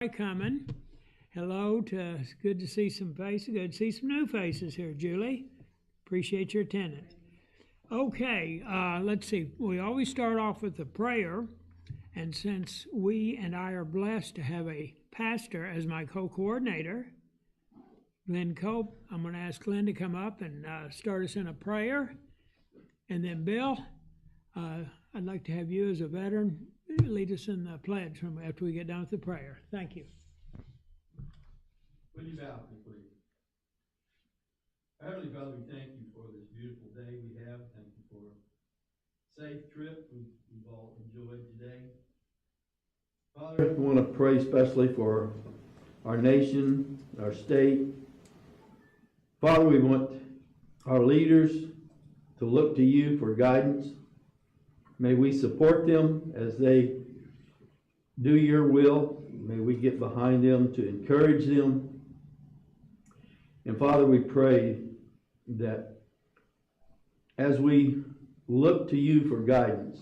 Coming. Hello it's good to see some faces. Good to see some new faces here, Julie. Appreciate your attendance. Okay, let's see. We always start off with a prayer, and since we and I are blessed to have a pastor as my co-coordinator, Glenn Cope, I'm going to ask Glenn to come up and start us in a prayer. And then Bill, I'd like to have you as a veteran lead us in the pledge after we get done with the prayer. Thank you. Would you bow, please? Heavenly Father, we thank you for this beautiful day we have. Thank you for a safe trip we've all enjoyed today. Father, we want to pray especially for our nation, our state. Father, we want our leaders to look to you for guidance. May we support them as they do your will. May we get behind them to encourage them. And Father, we pray that as we look to you for guidance,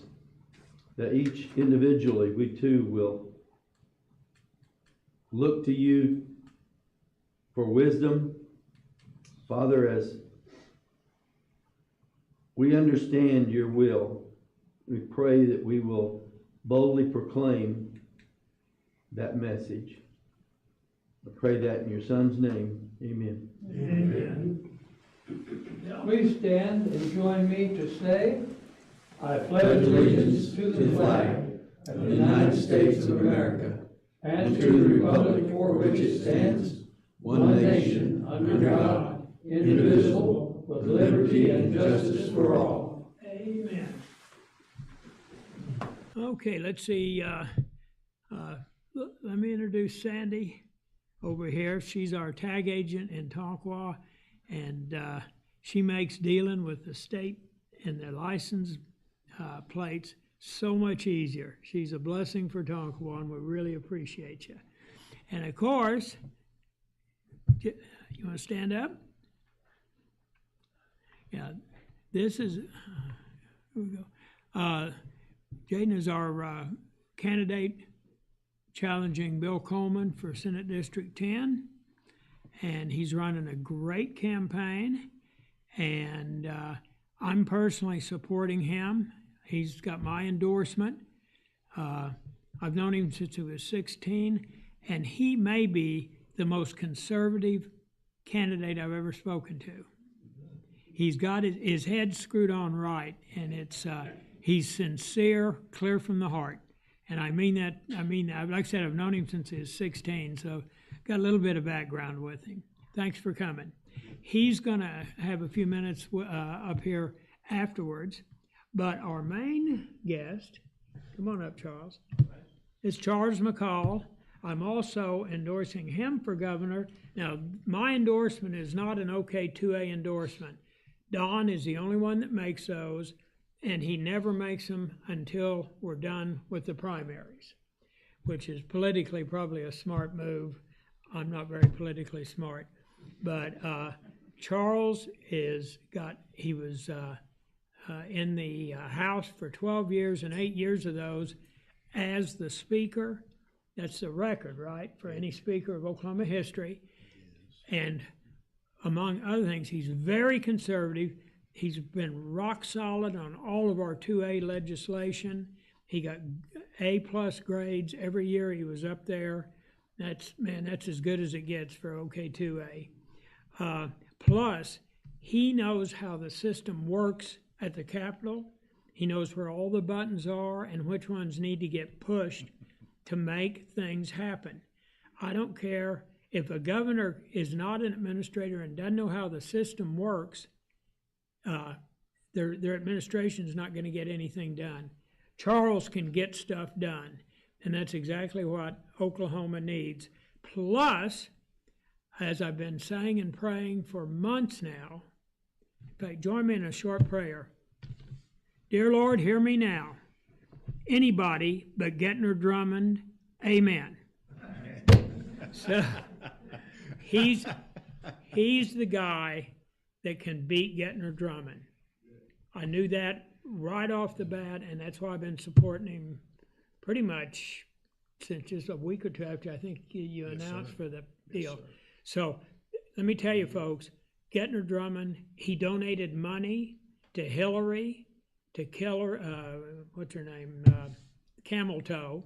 that each individually, we too will look to you for wisdom. Father, as we understand your will, we pray that we will boldly proclaim that message. I pray that in your Son's name. Amen. Amen. Please stand and join me to say, I pledge allegiance to the flag of the United States of America and to the republic for which it stands, one nation, under God, indivisible, with liberty and justice for all. Amen. Okay, let's see. Let me introduce Sandy over here. She's our tag agent in Tonkawa, and she makes dealing with the state and their license plates so much easier. She's a blessing for Tonkawa, and we really appreciate you. And of course, you want to stand up? Yeah, this is, here we go. Jaden is our candidate challenging Bill Coleman for Senate District 10, and he's running a great campaign, and I'm personally supporting him. He's got my endorsement. I've known him since he was 16, and he may be the most conservative candidate I've ever spoken to. He's got his head screwed on right, and he's sincere, clear from the heart. And I mean that, like I said, I've known him since he was 16, so got a little bit of background with him. Thanks for coming. He's going to have a few minutes up here afterwards, but our main guest, come on up, Charles, is Charles McCall. I'm also endorsing him for governor. Now, my endorsement is not an OK2A endorsement. Don is the only one that makes those, and he never makes them until we're done with the primaries, which is politically probably a smart move. I'm not very politically smart, but Charles he was in the House for 12 years, and 8 years of those as the Speaker. That's the record, right, for any Speaker of Oklahoma history. And among other things, he's very conservative. He's been rock solid on all of our 2A legislation. He got A+ grades every year he was up there. That's as good as it gets for OK2A. Plus, he knows how the system works at the Capitol. He knows where all the buttons are and which ones need to get pushed to make things happen. I don't care if a governor is not an administrator and doesn't know how the system works, their administration is not going to get anything done. Charles can get stuff done, and that's exactly what Oklahoma needs. Plus, as I've been saying and praying for months now, in fact, join me in a short prayer. Dear Lord, hear me now. Anybody but Gettner Drummond, amen. So he's the guy that can beat Gettner Drummond. I knew that right off the bat, and that's why I've been supporting him pretty much since just a week or two after I think you Yes, announced sir. for the Yes, deal. sir. So let me tell you, folks, Gettner Drummond, he donated money to Hillary, to Keller, what's her name, Camel Toe,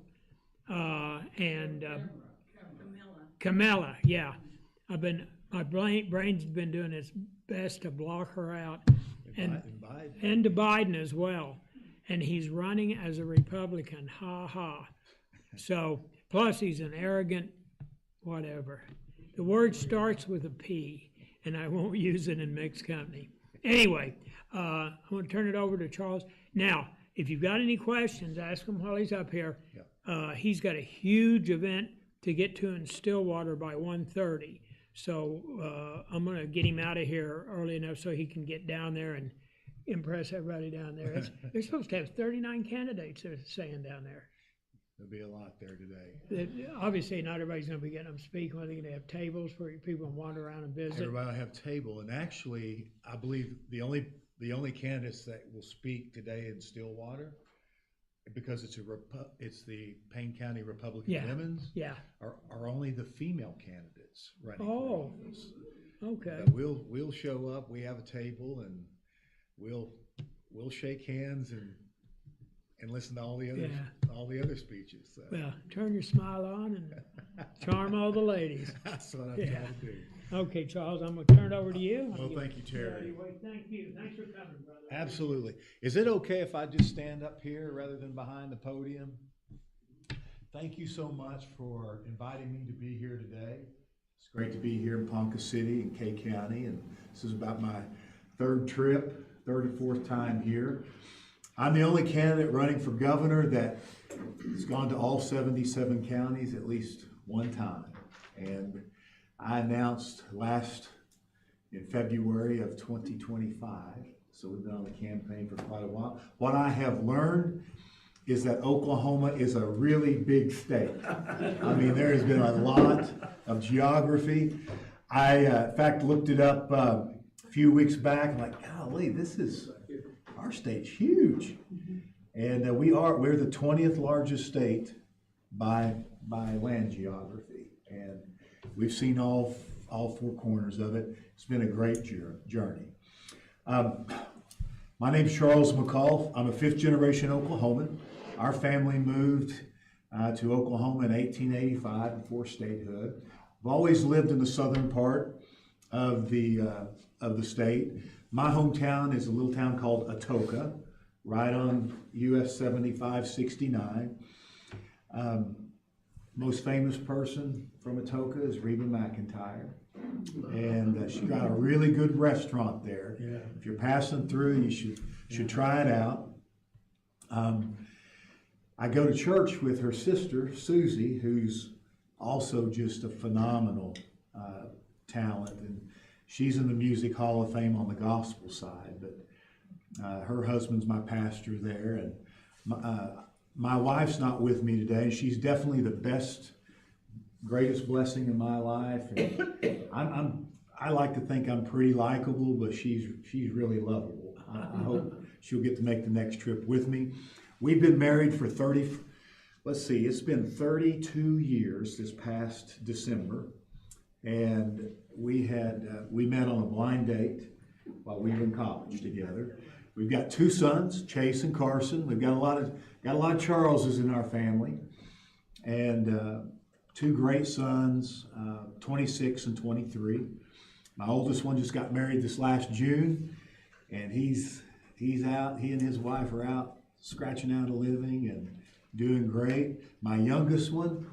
and Camilla. Yeah, my brain's been doing its best to block her out, and to Biden as well. And he's running as a Republican. Ha ha. So plus he's an arrogant whatever. The word starts with a P, and I won't use it in mixed company. Anyway, I'm going to turn it over to Charles. Now, if you've got any questions, ask him while he's up here. He's got a huge event to get to in Stillwater by 1:30. So I'm going to get him out of here early enough so he can get down there and impress everybody down there. They're supposed to have 39 candidates, they're saying down there. There'll be a lot there today. Obviously, not everybody's going to be getting them speaking. They're going to have tables where people can wander around and visit. Everybody will have table, and actually, I believe the only candidates that will speak today in Stillwater, because it's the Payne County Republican Yeah. Women's, Yeah. are only the female candidates running Oh. for office. Okay. But we'll show up. We have a table, and we'll shake hands and listen to all the other speeches. So. Well, turn your smile on and charm all the ladies. That's what I'm Yeah. trying to do. Okay, Charles, I'm going to turn it over to you. Well, thank you, Terry. Thank you. Thanks for coming, brother. Absolutely. Is it okay if I just stand up here rather than behind the podium? Thank you so much for inviting me to be here today. It's great to be here in Ponca City in Kay County, and this is about my third or fourth time here. I'm the only candidate running for governor that has gone to all 77 counties at least one time. And I announced in February of 2025, so we've been on the campaign for quite a while. What I have learned is that Oklahoma is a really big state. I mean, there has been a lot of geography. I, in fact, looked it up a few weeks back. I'm like, golly, our state's huge. And we're the 20th largest state by land geography. And we've seen all four corners of it. It's been a great journey. My name's Charles McCall. I'm a fifth generation Oklahoman. Our family moved to Oklahoma in 1885 before statehood. I've always lived in the southern part of the state. My hometown is a little town called Atoka, right on US 7569. Most famous person from Atoka is Reba McEntire. And she got a really good restaurant there. Yeah. If you're passing through, you should try it out. I go to church with her sister, Susie, who's also just a phenomenal talent. And she's in the Music Hall of Fame on the gospel side, but her husband's my pastor there. And my wife's not with me today, and she's definitely the greatest blessing in my life. And I like to think I'm pretty likable, but she's really lovable. I hope she'll get to make the next trip with me. We've been married for it's been 32 years this past December. And we met on a blind date while we were in college together. We've got two sons, Chase and Carson. We've got a lot of Charleses in our family. And two great sons, 26 and 23. My oldest one just got married this last June, and he's out. He and his wife are out scratching out a living and doing great. My youngest one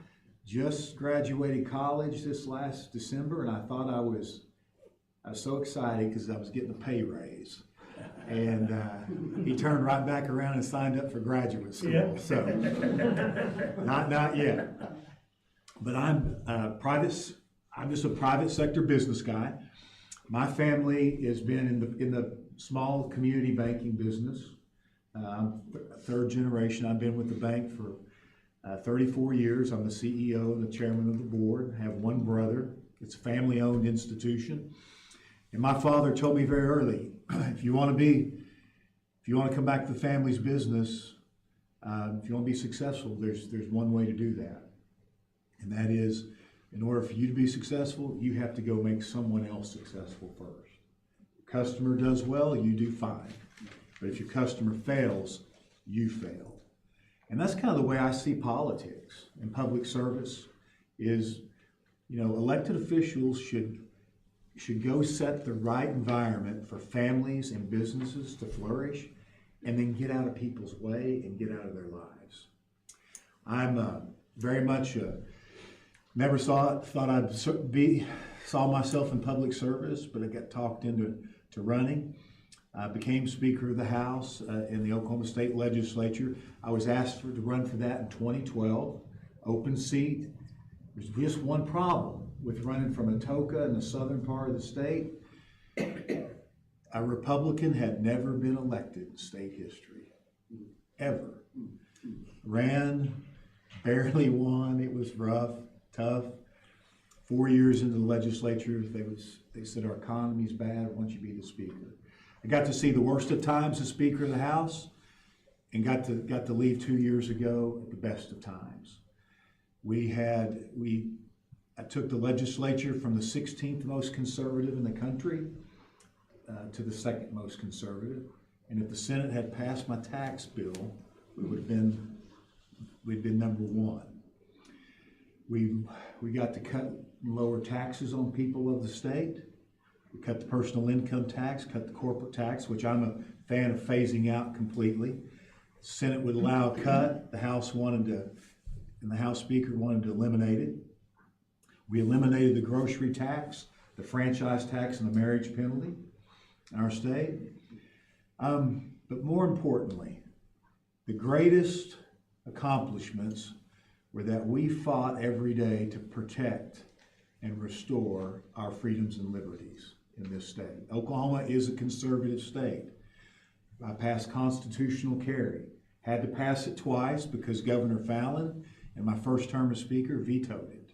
just graduated college this last December, and I thought I was so excited because I was getting a pay raise. And he turned right back around and signed up for graduate school. Yeah. So not yet. But I'm just a private sector business guy. My family has been in the small community banking business. I'm third generation. I've been with the bank for 34 years. I'm the CEO and the chairman of the board. I have one brother. It's a family-owned institution. And my father told me very early, if you want to come back to the family's business, if you want to be successful, there's one way to do that. And that is, in order for you to be successful, you have to go make someone else successful first. Customer does well, you do fine. But if your customer fails, you fail. And that's kind of the way I see politics and public service is, elected officials should go set the right environment for families and businesses to flourish and then get out of people's way and get out of their lives. I'm very much never thought I'd saw myself in public service, but I got talked into running. I became Speaker of the House in the Oklahoma State Legislature. I was asked to run for that in 2012, open seat. There's just one problem with running from Atoka in the southern part of the state. A Republican had never been elected in state history, ever. Ran, barely won. It was rough, tough. 4 years into the legislature, they said our economy's bad. Why don't you be the Speaker? I got to see the worst of times as Speaker of the House, and got to leave 2 years ago at the best of times. I took the legislature from the 16th most conservative in the country to the second most conservative. And if the Senate had passed my tax bill, we'd been number one. We got to cut and lower taxes on people of the state. We cut the personal income tax, cut the corporate tax, which I'm a fan of phasing out completely. The Senate would allow a cut. The House and the House Speaker wanted to eliminate it. We eliminated the grocery tax, the franchise tax, and the marriage penalty in our state. But more importantly, the greatest accomplishments were that we fought every day to protect and restore our freedoms and liberties in this state. Oklahoma is a conservative state. I passed constitutional carry. Had to pass it twice because Governor Fallon, in my first term as Speaker, vetoed it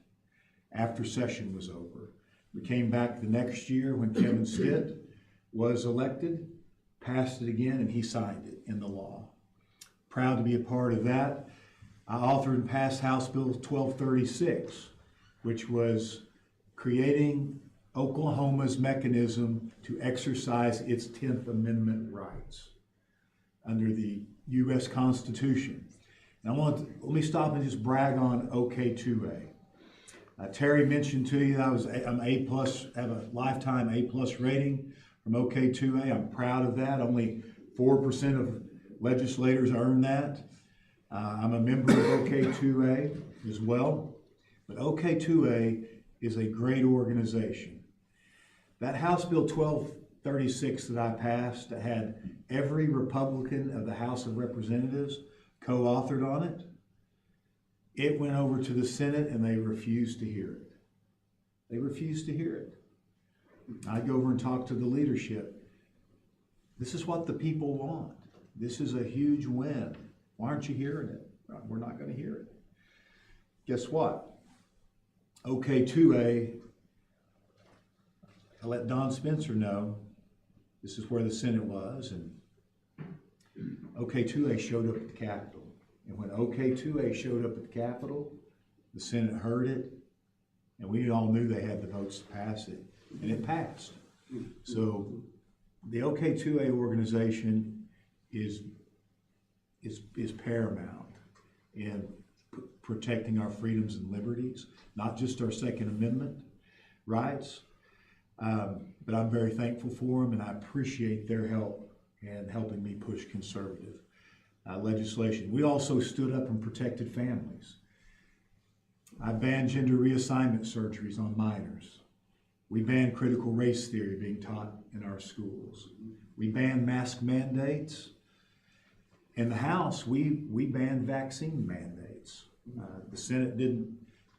after session was over. We came back the next year when Kevin Stitt was elected, passed it again, and he signed it in the law. Proud to be a part of that. I authored and passed House Bill 1236, which was creating Oklahoma's mechanism to exercise its 10th Amendment rights under the U.S. Constitution. And let me stop and just brag on OK2A. Terry mentioned to you that I'm A+, have a lifetime A+ rating from OK2A. I'm proud of that. Only 4% of legislators earn that. I'm a member of OK2A as well. But OK2A is a great organization. That House Bill 1236 that I passed that had every Republican of the House of Representatives co-authored on it, it went over to the Senate and they refused to hear it. They refused to hear it. I go over and talk to the leadership. This is what the people want. This is a huge win. Why aren't you hearing it? We're not going to hear it. Guess what? OK2A, I let Don Spencer know this is where the Senate was, and OK2A showed up at the Capitol. And when OK2A showed up at the Capitol, the Senate heard it, and we all knew they had the votes to pass it, and it passed. So the OK2A organization is paramount in protecting our freedoms and liberties, not just our Second Amendment rights. But I'm very thankful for them, and I appreciate their help in helping me push conservative legislation. We also stood up and protected families. I banned gender reassignment surgeries on minors. We banned critical race theory being taught in our schools. We banned mask mandates. In the House, we banned vaccine mandates. The Senate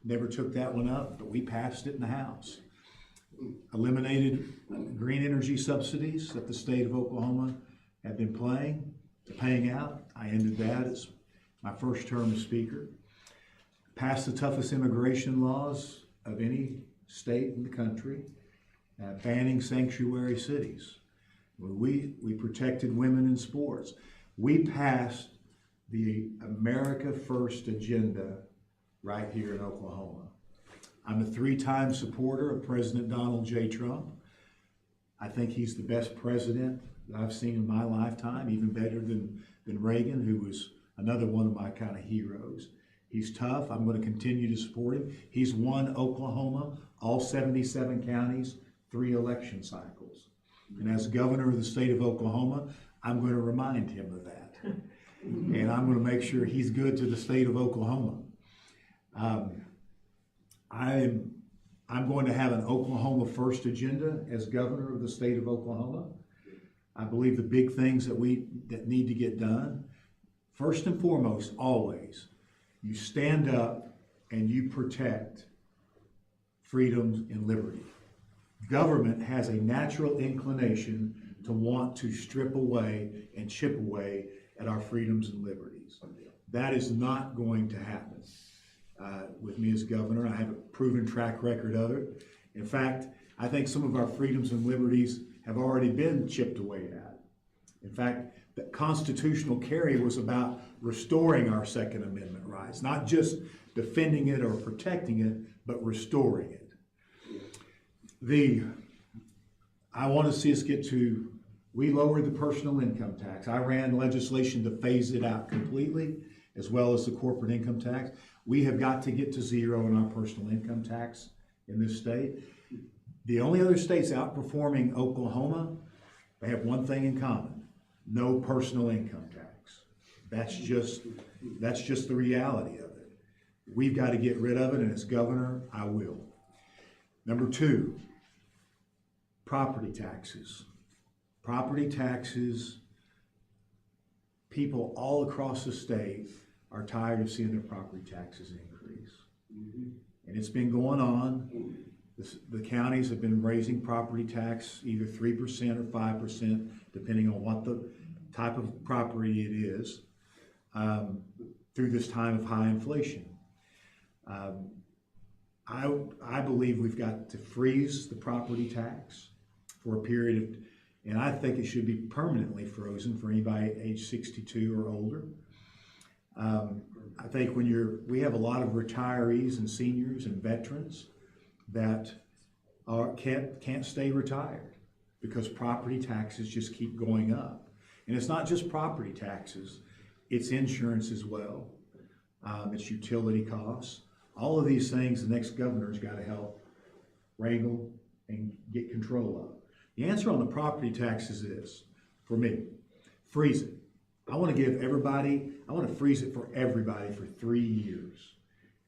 never took that one up, but we passed it in the House. Eliminated green energy subsidies that the state of Oklahoma had been paying out. I ended that as my first term as Speaker. Passed the toughest immigration laws of any state in the country, banning sanctuary cities. We protected women in sports. We passed the America First agenda right here in Oklahoma. I'm a 3-time supporter of President Donald J. Trump. I think he's the best president that I've seen in my lifetime, even better than Reagan, who was another one of my kind of heroes. He's tough. I'm going to continue to support him. He's won Oklahoma, all 77 counties, 3 election cycles. And as governor of the state of Oklahoma, I'm going to remind him of that. And I'm going to make sure he's good to the state of Oklahoma. I'm going to have an Oklahoma first agenda as governor of the state of Oklahoma. I believe the big things that need to get done, first and foremost, always, you stand up and you protect freedoms and liberty. Government has a natural inclination to want to strip away and chip away at our freedoms and liberties. That is not going to happen. With me as governor, I have a proven track record of it. In fact, I think some of our freedoms and liberties have already been chipped away at. In fact, the constitutional carry was about restoring our Second Amendment rights, not just defending it or protecting it, but restoring it. I want to see us get to, we lowered the personal income tax. I ran legislation to phase it out completely, as well as the corporate income tax. We have got to get to 0 in our personal income tax in this state. The only other states outperforming Oklahoma, they have one thing in common: no personal income tax. That's just the reality of it. We've got to get rid of it, and as governor, I will. Number 2, property taxes. Property taxes, people all across the state are tired of seeing their property taxes increase. And it's been going on. The counties have been raising property tax either 3% or 5%, depending on what the type of property it is, through this time of high inflation. I believe we've got to freeze the property tax for a period of, and I think it should be permanently frozen for anybody age 62 or older. I think we have a lot of retirees and seniors and veterans that can't stay retired because property taxes just keep going up. And it's not just property taxes, it's insurance as well. It's utility costs. All of these things the next governor's got to help wrangle and get control of. The answer on the property taxes is, for me, freeze it. I want to freeze it for everybody for 3 years.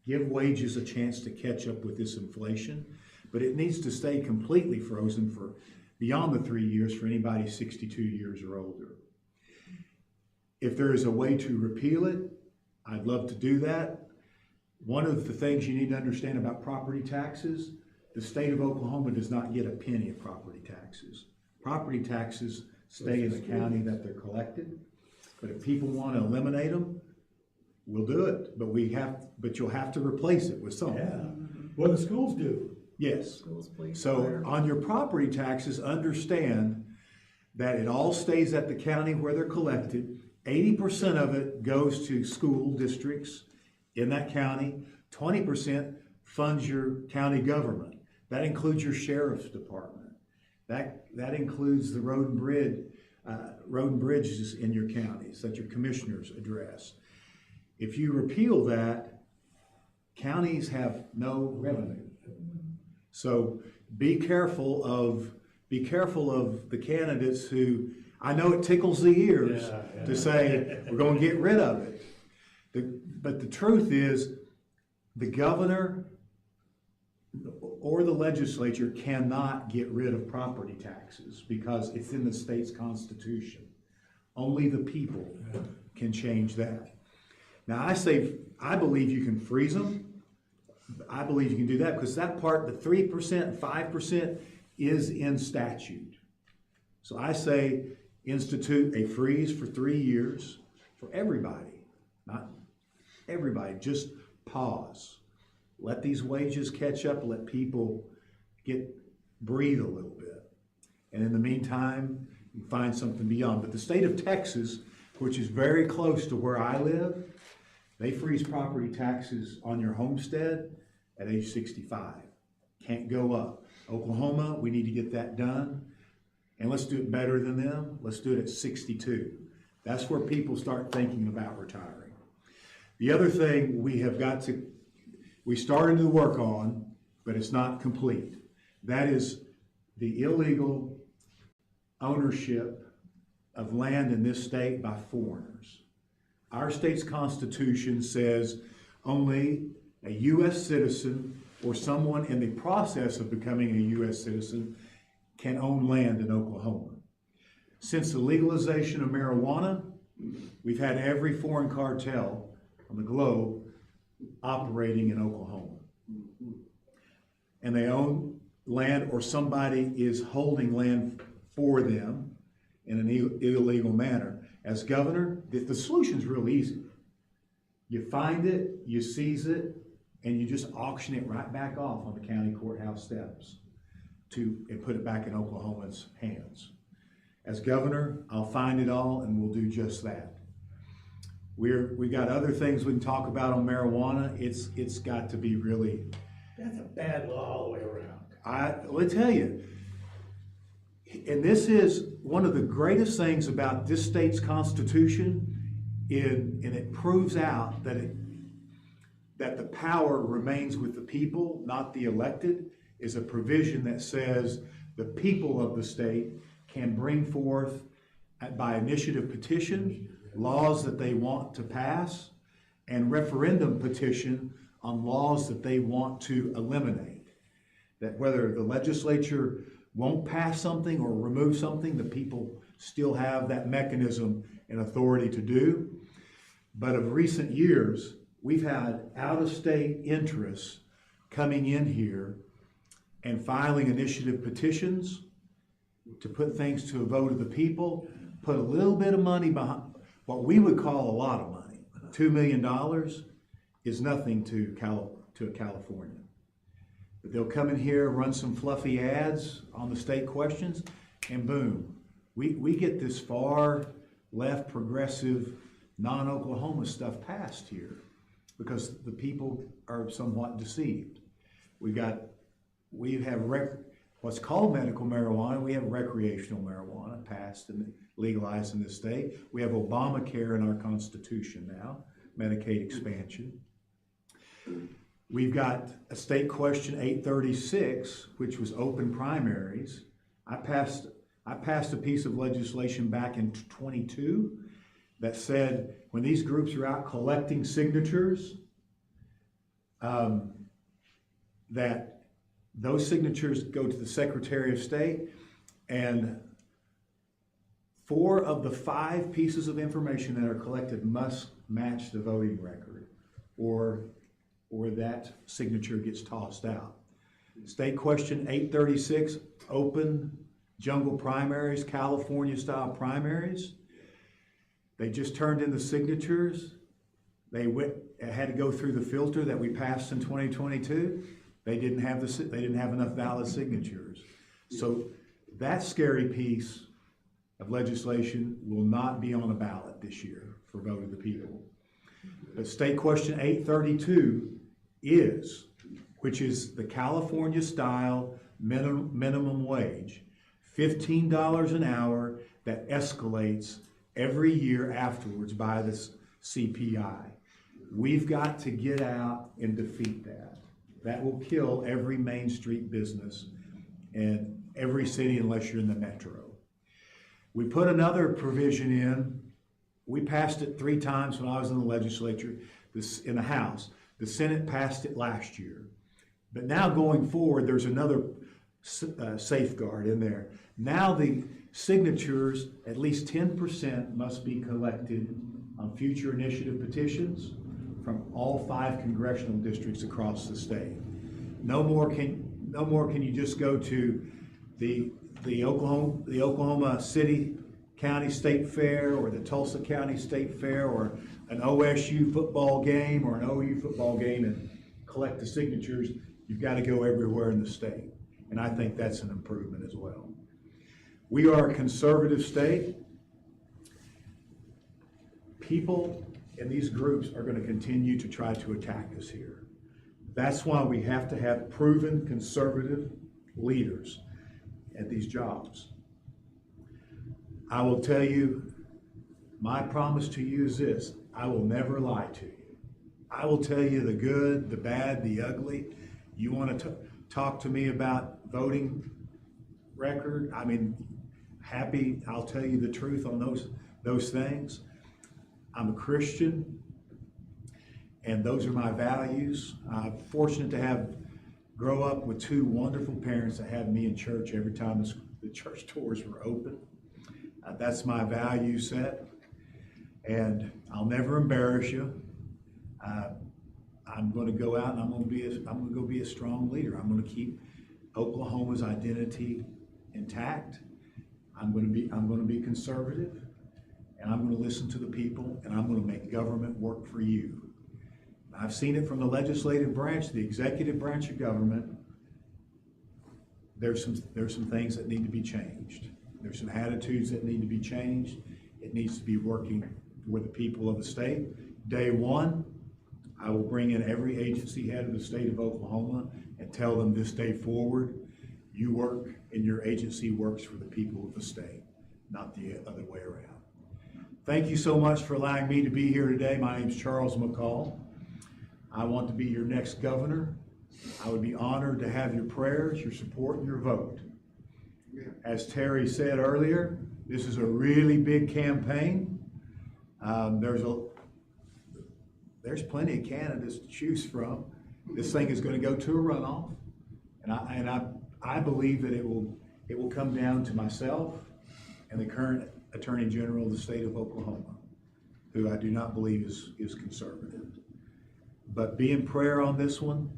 Give wages a chance to catch up with this inflation, but it needs to stay completely frozen for beyond the 3 years for anybody 62 years or older. If there is a way to repeal it, I'd love to do that. One of the things you need to understand about property taxes, the state of Oklahoma does not get a penny of property taxes. Property taxes stay in the county that they're collected. But if people want to eliminate them, we'll do it. But you'll have to replace it with something. Yeah. What the schools do. Yes. Schools, police, So fire. on your property taxes, understand that it all stays at the county where they're collected. 80% of it goes to school districts in that county. 20% funds your county government. That includes your sheriff's department. That includes the road and bridges in your counties that your commissioners address. If you repeal that, counties have no revenue. So be careful of the candidates who, I know it tickles the ears to say we're going to get rid of it. But the truth is, the governor or the legislature cannot get rid of property taxes because it's in the state's constitution. Only the people can change that. Now I believe you can freeze them. I believe you can do that because that part, the 3%, 5% is in statute. So I say institute a freeze for 3 years for everybody, not everybody, just pause. Let these wages catch up, let people breathe a little bit. And in the meantime, you find something beyond. But the state of Texas, which is very close to where I live, They freeze property taxes on your homestead at age 65. Can't go up. Oklahoma, we need to get that done. And let's do it better than them. Let's do it at 62. That's where people start thinking about retiring. The other thing we started to work on, but it's not complete. That is the illegal ownership of land in this state by foreigners. Our state's constitution says only a U.S. citizen or someone in the process of becoming a U.S. citizen can own land in Oklahoma. Since the legalization of marijuana, we've had every foreign cartel on the globe operating in Oklahoma. And they own land, or somebody is holding land for them in an illegal manner. As governor, the solution's real easy. You find it, you seize it, and you just auction it right back off on the county courthouse steps and put it back in Oklahoma's hands. As governor, I'll find it all and we'll do just that. We got other things we can talk about on marijuana. It's got to be really. That's a bad law all the way around. Let me tell you, and this is one of the greatest things about this state's constitution, and it proves out that the power remains with the people, not the elected, is a provision that says the people of the state can bring forth by initiative petition laws that they want to pass and referendum petition on laws that they want to eliminate. That whether the legislature won't pass something or remove something, the people still have that mechanism and authority to do. But of recent years, we've had out-of-state interests coming in here and filing initiative petitions to put things to a vote of the people, put a little bit of money behind, what we would call a lot of money. $2 million is nothing to California. But they'll come in here, run some fluffy ads on the state questions, and boom, we get this far left progressive non-Oklahoma stuff passed here because the people are somewhat deceived. We have what's called medical marijuana. We have recreational marijuana passed and legalized in this state. We have Obamacare in our Constitution now, Medicaid expansion. We've got a state question 836, which was open primaries. I passed a piece of legislation back in 22 that said when these groups are out collecting signatures, that those signatures go to the Secretary of State, and 4 of the 5 pieces of information that are collected must match the voting record, or that signature gets tossed out. State question 836, open jungle primaries, California style primaries. They just turned in the signatures. They had to go through the filter that we passed in 2022. They didn't have enough valid signatures. So that scary piece of legislation will not be on a ballot this year for vote of the people. But state question 832 which is the California style minimum wage, $15 an hour that escalates every year afterwards by this CPI. We've got to get out and defeat that. That will kill every Main Street business in every city unless you're in the metro. We put another provision in. We passed it 3 times when I was in the legislature, in the House. The Senate passed it last year. But now going forward, there's another safeguard in there. Now the signatures, at least 10% must be collected on future initiative petitions from all 5 congressional districts across the state. No more can you just go to the Oklahoma City County State Fair or the Tulsa County State Fair or an OSU football game or an OU football game and collect the signatures. You've got to go everywhere in the state. And I think that's an improvement as well. We are a conservative state. People and these groups are going to continue to try to attack us here. That's why we have to have proven conservative leaders at these jobs. I will tell you, my promise to you is this: I will never lie to you. I will tell you the good, the bad, the ugly. You want to talk to me about voting record? I mean, happy, I'll tell you the truth on those things. I'm a Christian, and those are my values. I'm fortunate to grow up with two wonderful parents that had me in church every time the church doors were open. That's my value set, and I'll never embarrass you. I'm going to go out and I'm going to go be a strong leader. I'm going to keep Oklahoma's identity intact. I'm going to be conservative, and I'm going to listen to the people, and I'm going to make government work for you. I've seen it from the legislative branch, the executive branch of government. There's some things that need to be changed. There's some attitudes that need to be changed. It needs to be working for the people of the state. Day one, I will bring in every agency head of the state of Oklahoma and tell them this day forward, you work and your agency works for the people of the state, not the other way around. Thank you so much for allowing me to be here today. My name is Charles McCall. I want to be your next governor. I would be honored to have your prayers, your support, and your vote. As Terry said earlier, this is a really big campaign. There's plenty of candidates to choose from. This thing is going to go to a runoff, and I believe that it will come down to myself and the current Attorney General of the state of Oklahoma, who I do not believe is conservative. But be in prayer on this one.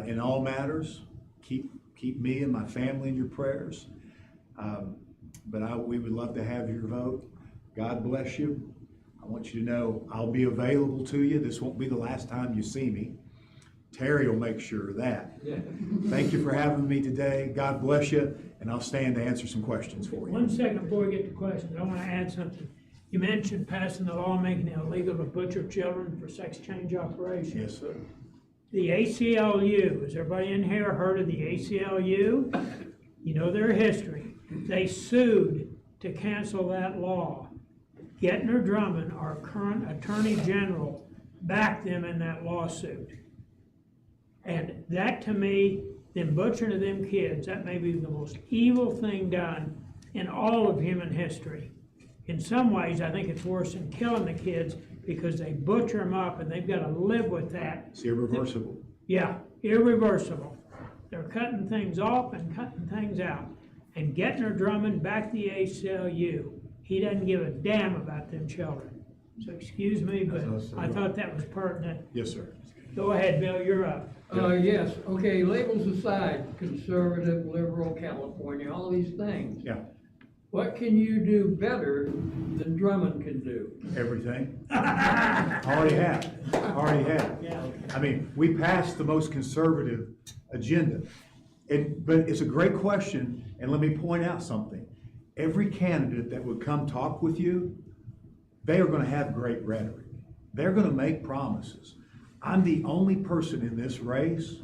In all matters, keep me and my family in your prayers. But we would love to have your vote. God bless you. I want you to know I'll be available to you. This won't be the last time you see me. Terry will make sure of that. Yeah. Thank you for having me today. God bless you, and I'll stand to answer some questions for you. 1 second before we get to questions, I want to add something. You mentioned passing the law making it illegal to butcher children for sex change operations. Yes, sir. The ACLU, has everybody in here heard of the ACLU? You know their history. They sued to cancel that law. Gettner Drummond, our current Attorney General, backed them in that lawsuit. And that, to me, them butchering of them kids, that may be the most evil thing done in all of human history. In some ways, I think it's worse than killing the kids because they butcher them up and they've got to live with that. It's irreversible. Yeah, irreversible. They're cutting things off and cutting things out. And Gettner Drummond backed the ACLU. He doesn't give a damn about them children. So excuse me, but I thought that was pertinent. Yes, sir. Go ahead, Bill, you're up. Yes, okay, labels aside, conservative, liberal, California, all these things. Yeah. What can you do better than Drummond can do? Everything. Already have. Yeah. I mean, we passed the most conservative agenda. But it's a great question, and let me point out something. Every candidate that would come talk with you, they are going to have great rhetoric. They're going to make promises. I'm the only person in this race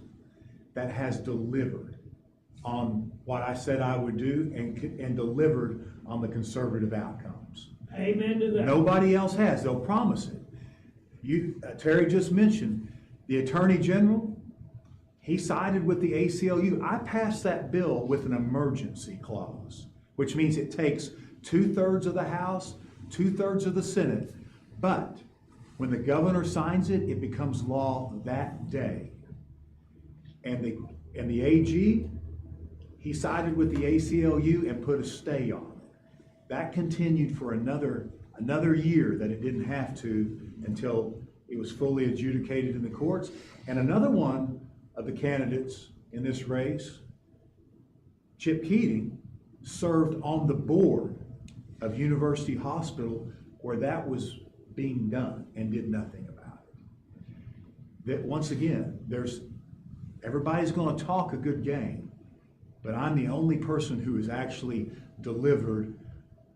that has delivered on what I said I would do and delivered on the conservative outcomes. Amen to that. Nobody else has. They'll promise it. Terry just mentioned the Attorney General. He sided with the ACLU. I passed that bill with an emergency clause, which means it takes 2/3 of the House, 2/3 of the Senate. But when the governor signs it, it becomes law that day. And the AG, he sided with the ACLU and put a stay on it. That continued for another year that it didn't have to until it was fully adjudicated in the courts. And another one of the candidates in this race, Chip Keating, served on the board of University Hospital where that was being done and did nothing about it. That once again, everybody's going to talk a good game, but I'm the only person who has actually delivered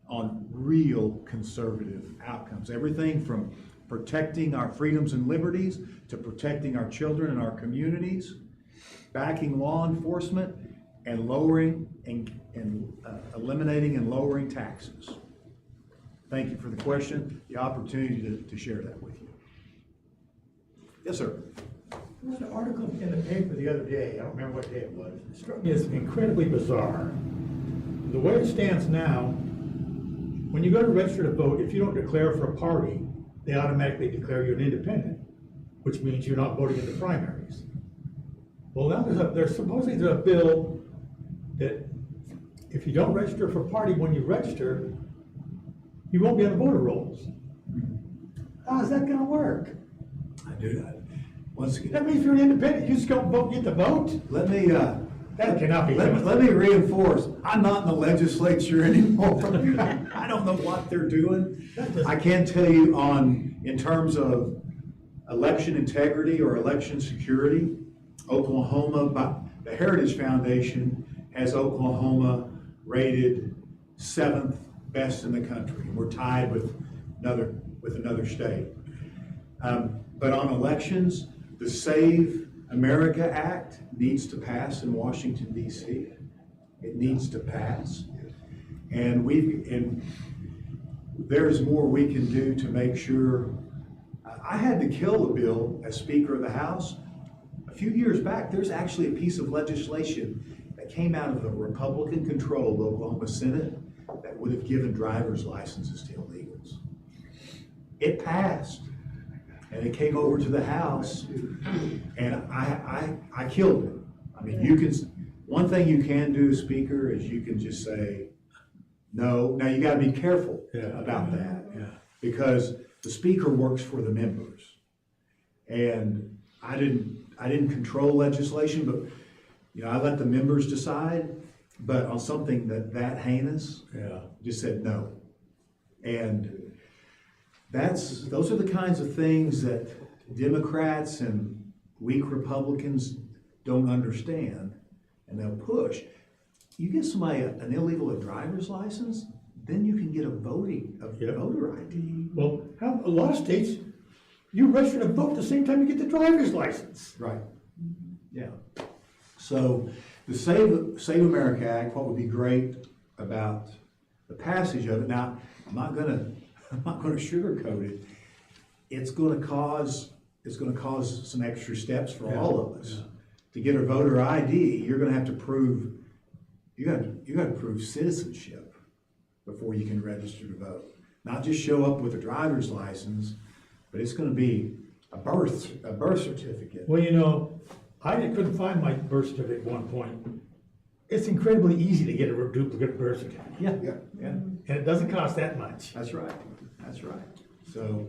on real conservative outcomes. Everything from protecting our freedoms and liberties, to protecting our children and our communities, backing law enforcement, and lowering and eliminating and lowering taxes. Thank you for the question, the opportunity to share that with you. Yes, sir. There was an article in the paper the other day, I don't remember what day it was, it struck me as incredibly bizarre. The way it stands now, when you go to register to vote, if you don't declare for a party, they automatically declare you an independent, which means you're not voting in the primaries. Well, now there's supposedly a bill that if you don't register for a party when you register, you won't be on the voter rolls. How's that gonna work? I do that. Once again, That means you're an independent, you just go vote, get the vote? let me, That cannot be. let me reinforce, I'm not in the legislature anymore. I don't know what they're doing. I can tell you in terms of election integrity or election security, Oklahoma, the Heritage Foundation has Oklahoma rated 7th best in the country. We're tied with another state. But on elections, the Save America Act needs to pass in Washington, D.C. It needs to pass. And there's more we can do to make sure. I had to kill a bill as Speaker of the House. A few years back, there's actually a piece of legislation that came out of the Republican-controlled Oklahoma Senate that would have given driver's licenses to illegals. It passed, and it came over to the House, and I killed it. I mean, one thing you can do as Speaker is you can just say, no. Now, you gotta be careful about that. Yeah. Because the Speaker works for the members. And I didn't control legislation, but I let the members decide. But on something that heinous, just said no. And those are the kinds of things that Democrats and weak Republicans don't understand, and they'll push. You give somebody an illegal driver's license, then you can get a voter ID. Well, a lot of states, you register to vote the same time you get the driver's license. Right. Yeah. So the Save America Act, what would be great about the passage of it, now, I'm not gonna sugarcoat it. It's gonna cause some extra steps for all of us. To get a voter ID, you're gonna have to prove, you gotta prove citizenship before you can register to vote. Not just show up with a driver's license, but it's gonna be a birth certificate. Well, I couldn't find my birth certificate at one point. It's incredibly easy to get a duplicate birth certificate. Yeah. And it doesn't cost that much. That's right. So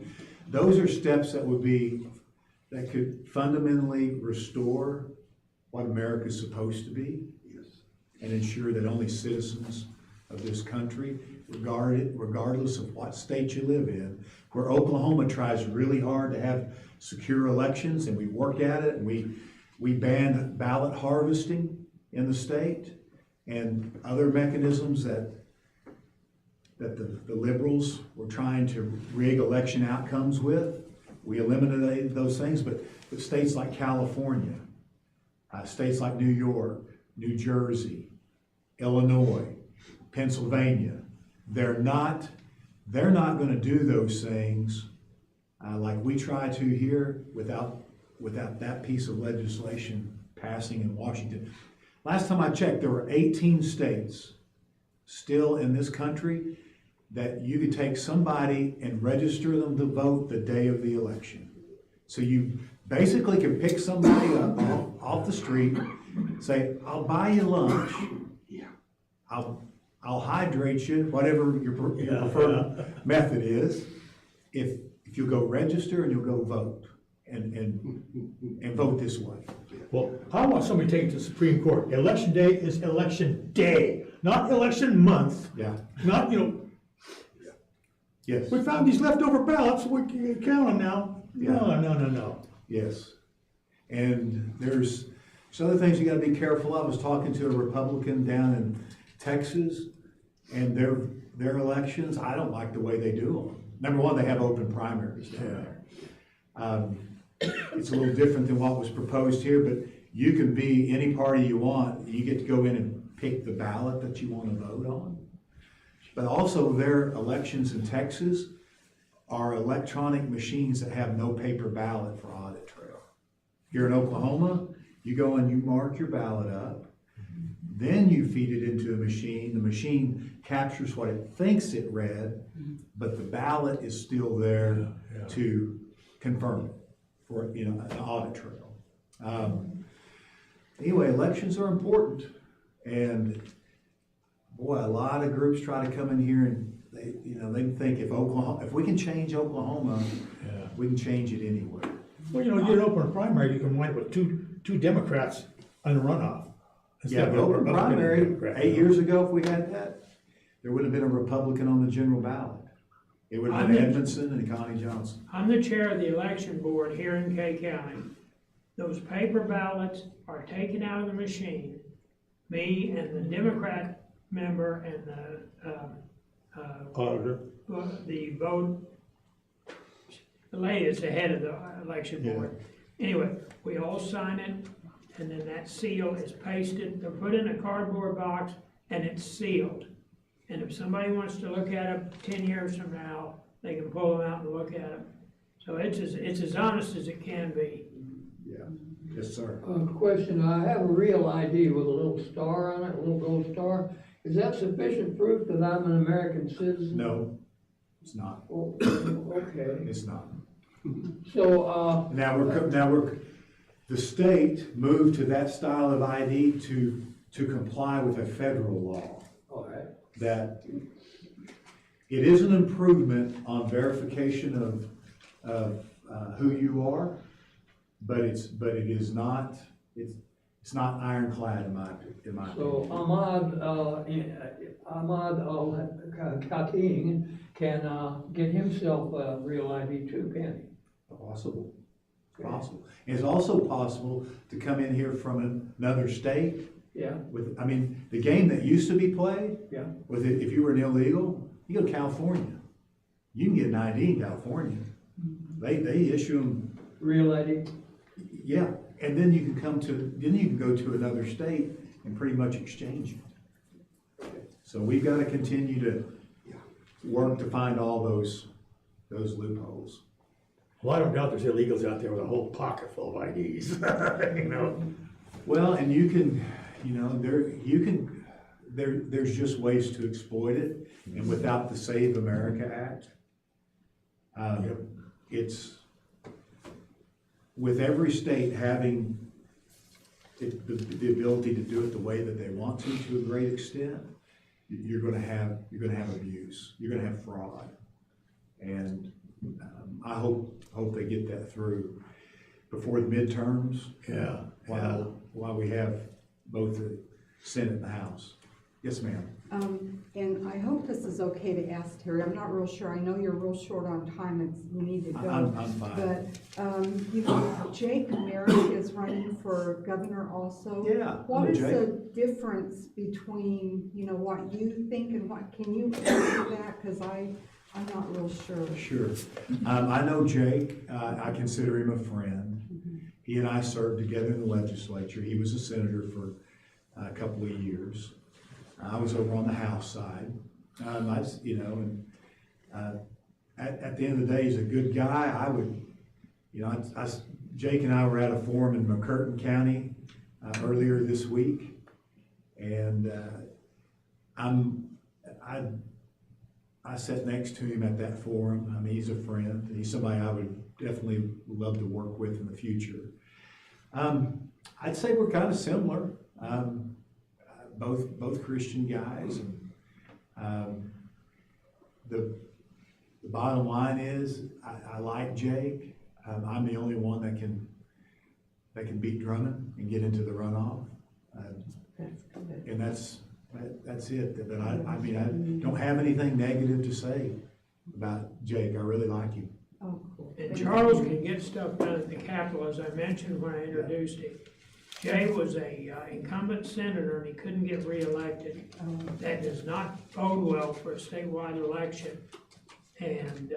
those are steps that could fundamentally restore what America's supposed to be. And ensure that only citizens of this country, regardless of what state you live in, where Oklahoma tries really hard to have secure elections, and we work at it, and we ban ballot harvesting in the state, and other mechanisms that the liberals were trying to rig election outcomes with. We eliminated those things, but states like California, states like New York, New Jersey, Illinois, Pennsylvania, they're not going to do those things like we try to here without that piece of legislation passing in Washington. Last time I checked, there were 18 states still in this country that you could take somebody and register them to vote the day of the election. So you basically can pick somebody up off the street, say, I'll buy you lunch, I'll hydrate you, whatever your preferred method is, if you'll go register and you'll go vote and vote this way. Well, how about somebody take it to the Supreme Court? Election day is election day, not election month. Yeah. Not, Yes. we found these leftover ballots, we can count them now. No. Yes. And there's other things you gotta be careful of. I was talking to a Republican down in Texas, and their elections. I don't like the way they do them. Number one, they have open primaries down there. It's a little different than what was proposed here, but you can be any party you want. You get to go in and pick the ballot that you want to vote on. But also their elections in Texas are electronic machines that have no paper ballot for audit trail. Here in Oklahoma, you go and you mark your ballot up, then you feed it into a machine. The machine captures what it thinks it read, but the ballot is still there to confirm it for, an audit trail. Anyway, elections are important, and boy, a lot of groups try to come in here and they think if we can change Oklahoma, we can change it anywhere. Well, you get an open primary, you can wind up with two Democrats on the runoff. Yeah, the open primary, 8 years ago, if we had that, there would have been a Republican on the general ballot. It would have been Edmondson and Connie Johnson. I'm the chair of the election board here in K County. Those paper ballots are taken out of the machine. Me and the Democrat member and the Auditor. the vote, the lady is the head of the election board. Anyway, we all sign it, and then that seal is pasted, they're put in a cardboard box, and it's sealed. And if somebody wants to look at them 10 years from now, they can pull them out and look at them. So it's as honest as it can be. Yeah, yes, sir. Question, I have a real ID with a little star on it, a little gold star. Is that sufficient proof that I'm an American citizen? No, it's not. Oh, okay. It's not. So, The state moved to that style of ID to comply with a federal law. all right. That it is an improvement on verification of who you are, but it is not, it's not ironclad in my opinion. So Ahmad Al-Khating can get himself a real ID too, can Possible. It's possible. And it's also possible to come in here from another state he? Yeah, the game that used to be played, yeah. with it, if you were an illegal, you go to California. You can get an ID in California. They issue them. Real ID? Yeah, and then you can go to another state and pretty much exchange it. So we've got to continue to work to find all those loopholes. Well, I don't doubt there's illegals out there with a whole pocket full of IDs, Well, and there's just ways to exploit it, and without the Save America Act, it's, with every state having the ability to do it the way that they want to a great extent, you're gonna have abuse, you're gonna have fraud, and I hope they get that through before the midterms. While we have both the Senate and the House. Yes, ma'am. And I hope this is okay to ask Terry. I'm not real sure. I know you're real short on time. You need to go. I'm fine. But Jake Merrick is running for governor also. Yeah. What is Jake. the difference between, what you think and can you answer that? Because I'm not real sure. Sure. I know Jake. I consider him a friend. He and I served together in the legislature. He was a senator for a couple of years. I was over on the House side. At the end of the day, he's a good guy. Jake and I were at a forum in McCurtain County earlier this week, and I sat next to him at that forum. He's a friend. He's somebody I would definitely love to work with in the future. I'd say we're kind of similar. Both Christian guys. And, the bottom line is, I like Jake. I'm the only one that can beat Drummond and get into the runoff. That's good. And that's it. But I don't have anything negative to say about Jake. I really like him. Oh, cool. And Charles can get stuff done at the Capitol, as I mentioned when I introduced him. Jay was a incumbent senator and he couldn't get reelected. That does not bode well for a statewide election. And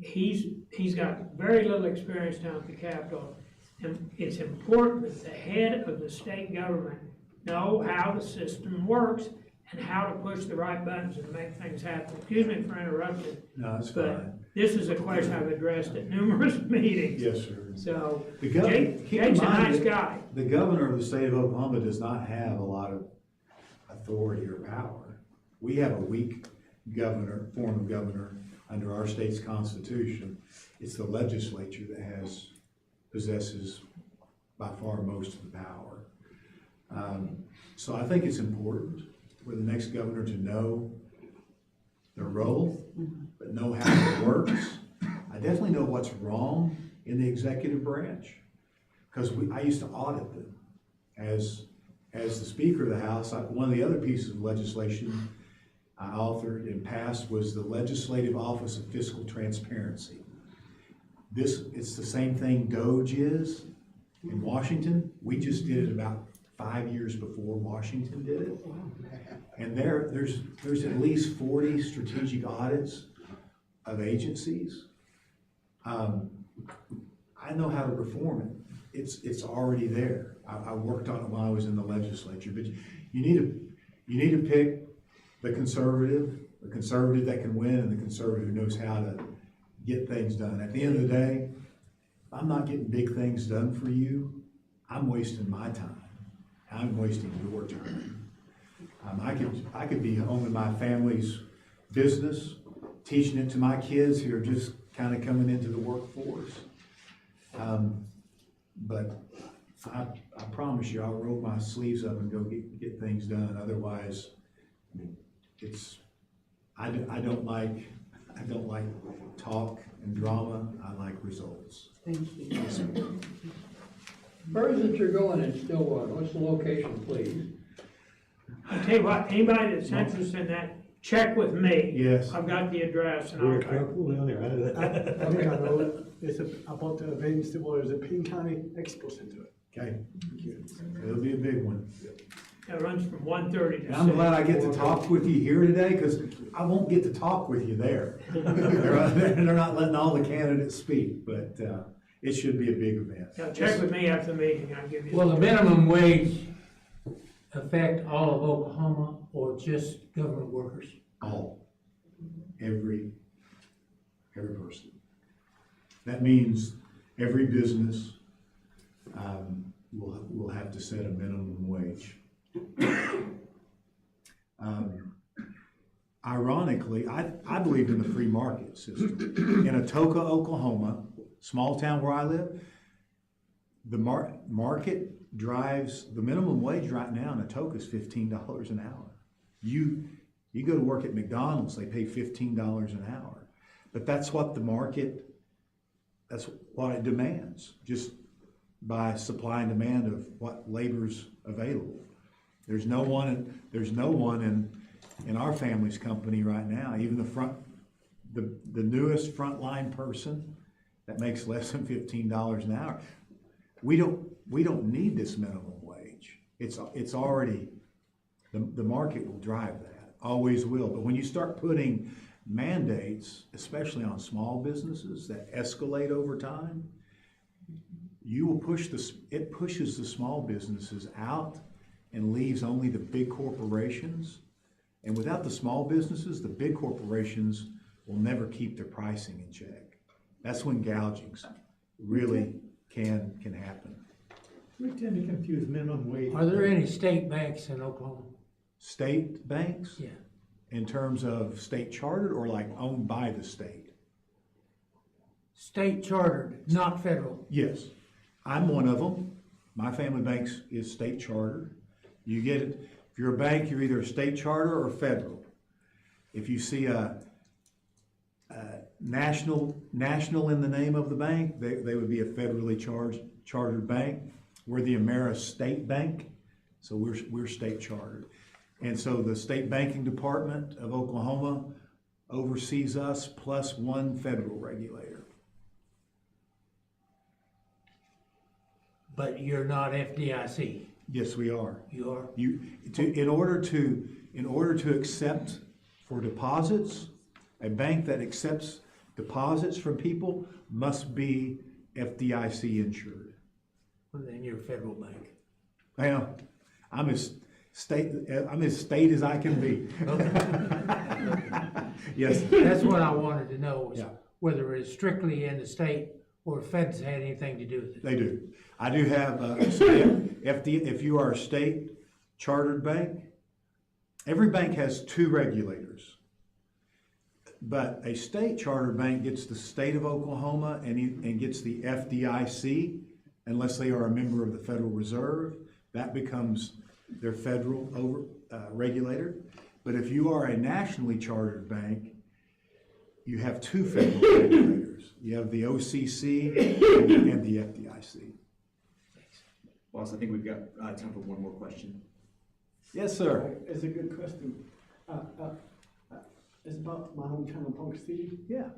he's got very little experience down at the Capitol. And it's important that the head of the state government know how the system works and how to push the right buttons and make things happen. Excuse me for interrupting. No, that's But fine. this is a question I've addressed at numerous meetings. Yes, sir. So, The gov- keep in Jake's a mind nice that guy. The governor of the state of Oklahoma does not have a lot of authority or power. We have a weak governor, form of governor under our state's constitution. It's the legislature that possesses by far most of the power. So I think it's important for the next governor to know their role, but know how it works. I definitely know what's wrong in the executive branch, because I used to audit them. As the Speaker of the House, one of the other pieces of legislation I authored and passed was the Legislative Office of Fiscal Transparency. It's the same thing DOGE is in Washington. We just did it about 5 years before Washington did it. And there's at least 40 strategic audits of agencies. I know how to perform it. It's already there. I worked on it while I was in the legislature. But you need to pick the conservative that can win, and the conservative who knows how to get things done. At the end of the day, if I'm not getting big things done for you, I'm wasting my time. I'm wasting your time. I could be home in my family's business, teaching it to my kids who are just kind of coming into the workforce. But I promise you, I'll roll my sleeves up and go get things done. Otherwise, I don't like talk and drama. I like results. Thank you. Where is it you're going in Stillwater? What's the location, please? I'll tell you what, anybody that's interested in that, check with me. Yes. I've got the address and We're I'll. careful down there. I think I know, it's about the event in Stillwater, it's a Payne County Expo Center. Okay, it'll be a big one. It runs from 1:30 to And I'm 6. glad I get to talk with you here today, because I won't get to talk with you there. They're not letting all the candidates speak, but it should be a big event. Now, check with me after the meeting, I'll give you. Will the minimum wage affect all of Oklahoma or just government workers? All, every person. That means every business will have to set a minimum wage. Ironically, I believe in the free market system. In Atoka, Oklahoma, small town where I live, the market drives, the minimum wage right now in Atoka is $15 an hour. You go to work at McDonald's, they pay $15 an hour. But that's what the market, that's what it demands, just by supply and demand of what labor's available. There's no one in our family's company right now, even the newest frontline person that makes less than $15 an hour. We don't need this minimum wage. It's already, the market will drive that, always will. But when you start putting mandates, especially on small businesses that escalate over time, you will it pushes the small businesses out and leaves only the big corporations. And without the small businesses, the big corporations will never keep their pricing in check. That's when gougings really can happen. We tend to confuse minimum wage. Are there any state banks in Oklahoma? State banks? Yeah. In terms of state chartered or like owned by the state? State chartered, not federal. Yes, I'm one of them. My family bank is state chartered. You get it, if you're a bank, you're either a state charter or federal. If you see a national in the name of the bank, they would be a federally chartered bank. We're the Ameris State Bank, so we're state chartered. And so the State Banking Department of Oklahoma oversees us plus one federal regulator. but you're not FDIC. Yes, we are. You are? In order to accept for deposits, a bank that accepts deposits from people must be FDIC insured. Well, then you're a federal bank. Well, I'm as state as I can be. Yes. That's what I wanted to know, was Yeah. whether it's strictly in the state or feds had anything to do with it. They do. I do have, if you are a state chartered bank, every bank has two regulators. But a state chartered bank gets the state of Oklahoma and gets the FDIC, unless they are a member of the Federal Reserve. That becomes their federal regulator. But if you are a nationally chartered bank, you have two federal regulators. You have the OCC and the FDIC. Boss, I think we've got time for one more question. Yes, sir. It's a good question. It's about my hometown of Ponca City. Yeah.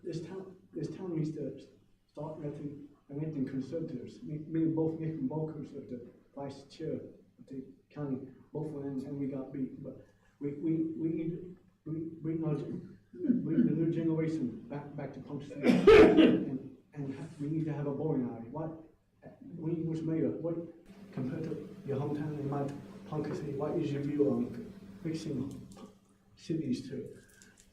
This town needs to start electing conservatives. Me and both Nick and Volkers of the vice chair of the county, both of them, and we got beat. But we need to bring the new generation back to Ponca City, and we need to have a bowling alley. When you was mayor, what compared to your hometown in my Ponca City, what is your view on fixing cities to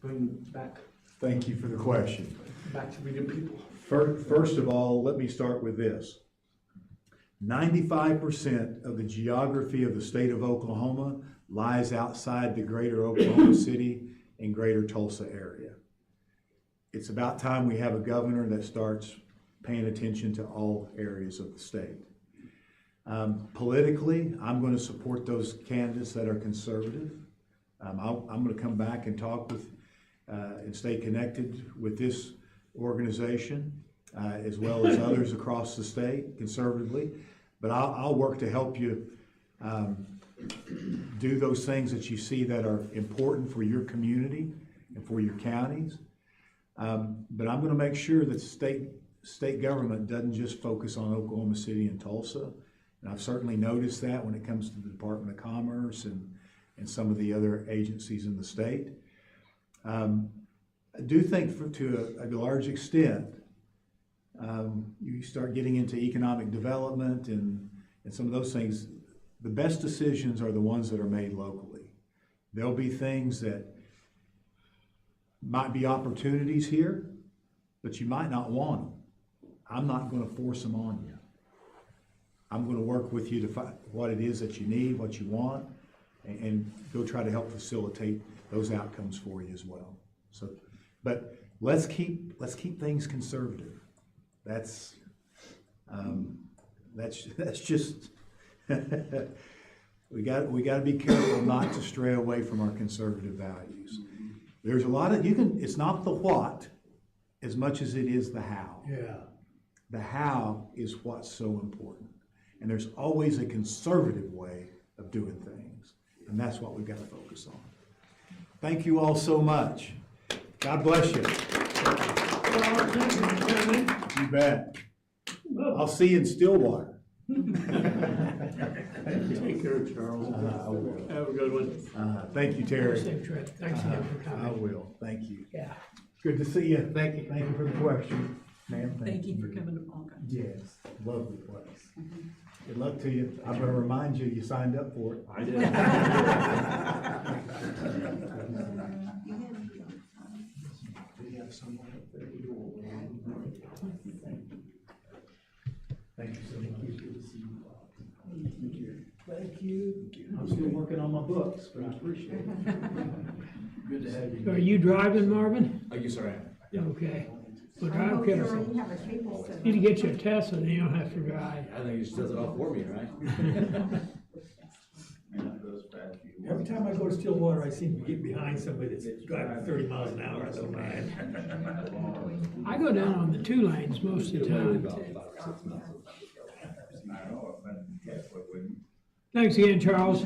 bring back Thank you for the question. to reading people? First of all, let me start with this. 95% of the geography of the state of Oklahoma lies outside the greater Oklahoma City and greater Tulsa area. It's about time we have a governor that starts paying attention to all areas of the state. Politically, I'm going to support those candidates that are conservative. I'm going to come back and talk with and stay connected with this organization as well as others across the state conservatively. But I'll work to help you do those things that you see that are important for your community and for your counties. But I'm going to make sure that state government doesn't just focus on Oklahoma City and Tulsa. And I've certainly noticed that when it comes to the Department of Commerce and some of the other agencies in the state. I do think to a large extent, you start getting into economic development and some of those things, the best decisions are the ones that are made locally. There'll be things that might be opportunities here, but you might not want them. I'm not going to force them on you. I'm going to work with you to find what it is that you need, what you want, and go try to help facilitate those outcomes for you as well. So, but let's keep things conservative. That's just we got to be careful not to stray away from our conservative values. There's a lot of it's not the what as much as it is the how. Yeah. The how is what's so important. And there's always a conservative way of doing things. And that's what we've got to focus on. Thank you all so much. God bless you. You bet. I'll see you in Stillwater. Take care, Charles. I will. Have a good one. Thank you, Terry. Safe trip. Thanks again for I coming. will. Thank you. Yeah. Good to see you. Thank you. Thank you for the question. Ma'am, Thank you for coming to Ponca. Yes, lovely place. Good luck to you. I'm gonna remind you, you signed up for it. I did. We have someone up there. Thank you so much. Thank you. I'm still working on my books, but I appreciate it. Good to have you. Are you driving, Marvin? Yes, sir, I am. Okay. Well, I drive hope careful. you have a table set. Need to get you a Tesla, then you don't have to drive. I think he just does it all for me, right? Every time I go to Stillwater, I seem to get behind somebody that's driving 30 miles an hour, I don't mind. I go down on the 2 lanes most of the time. Thanks again, Charles.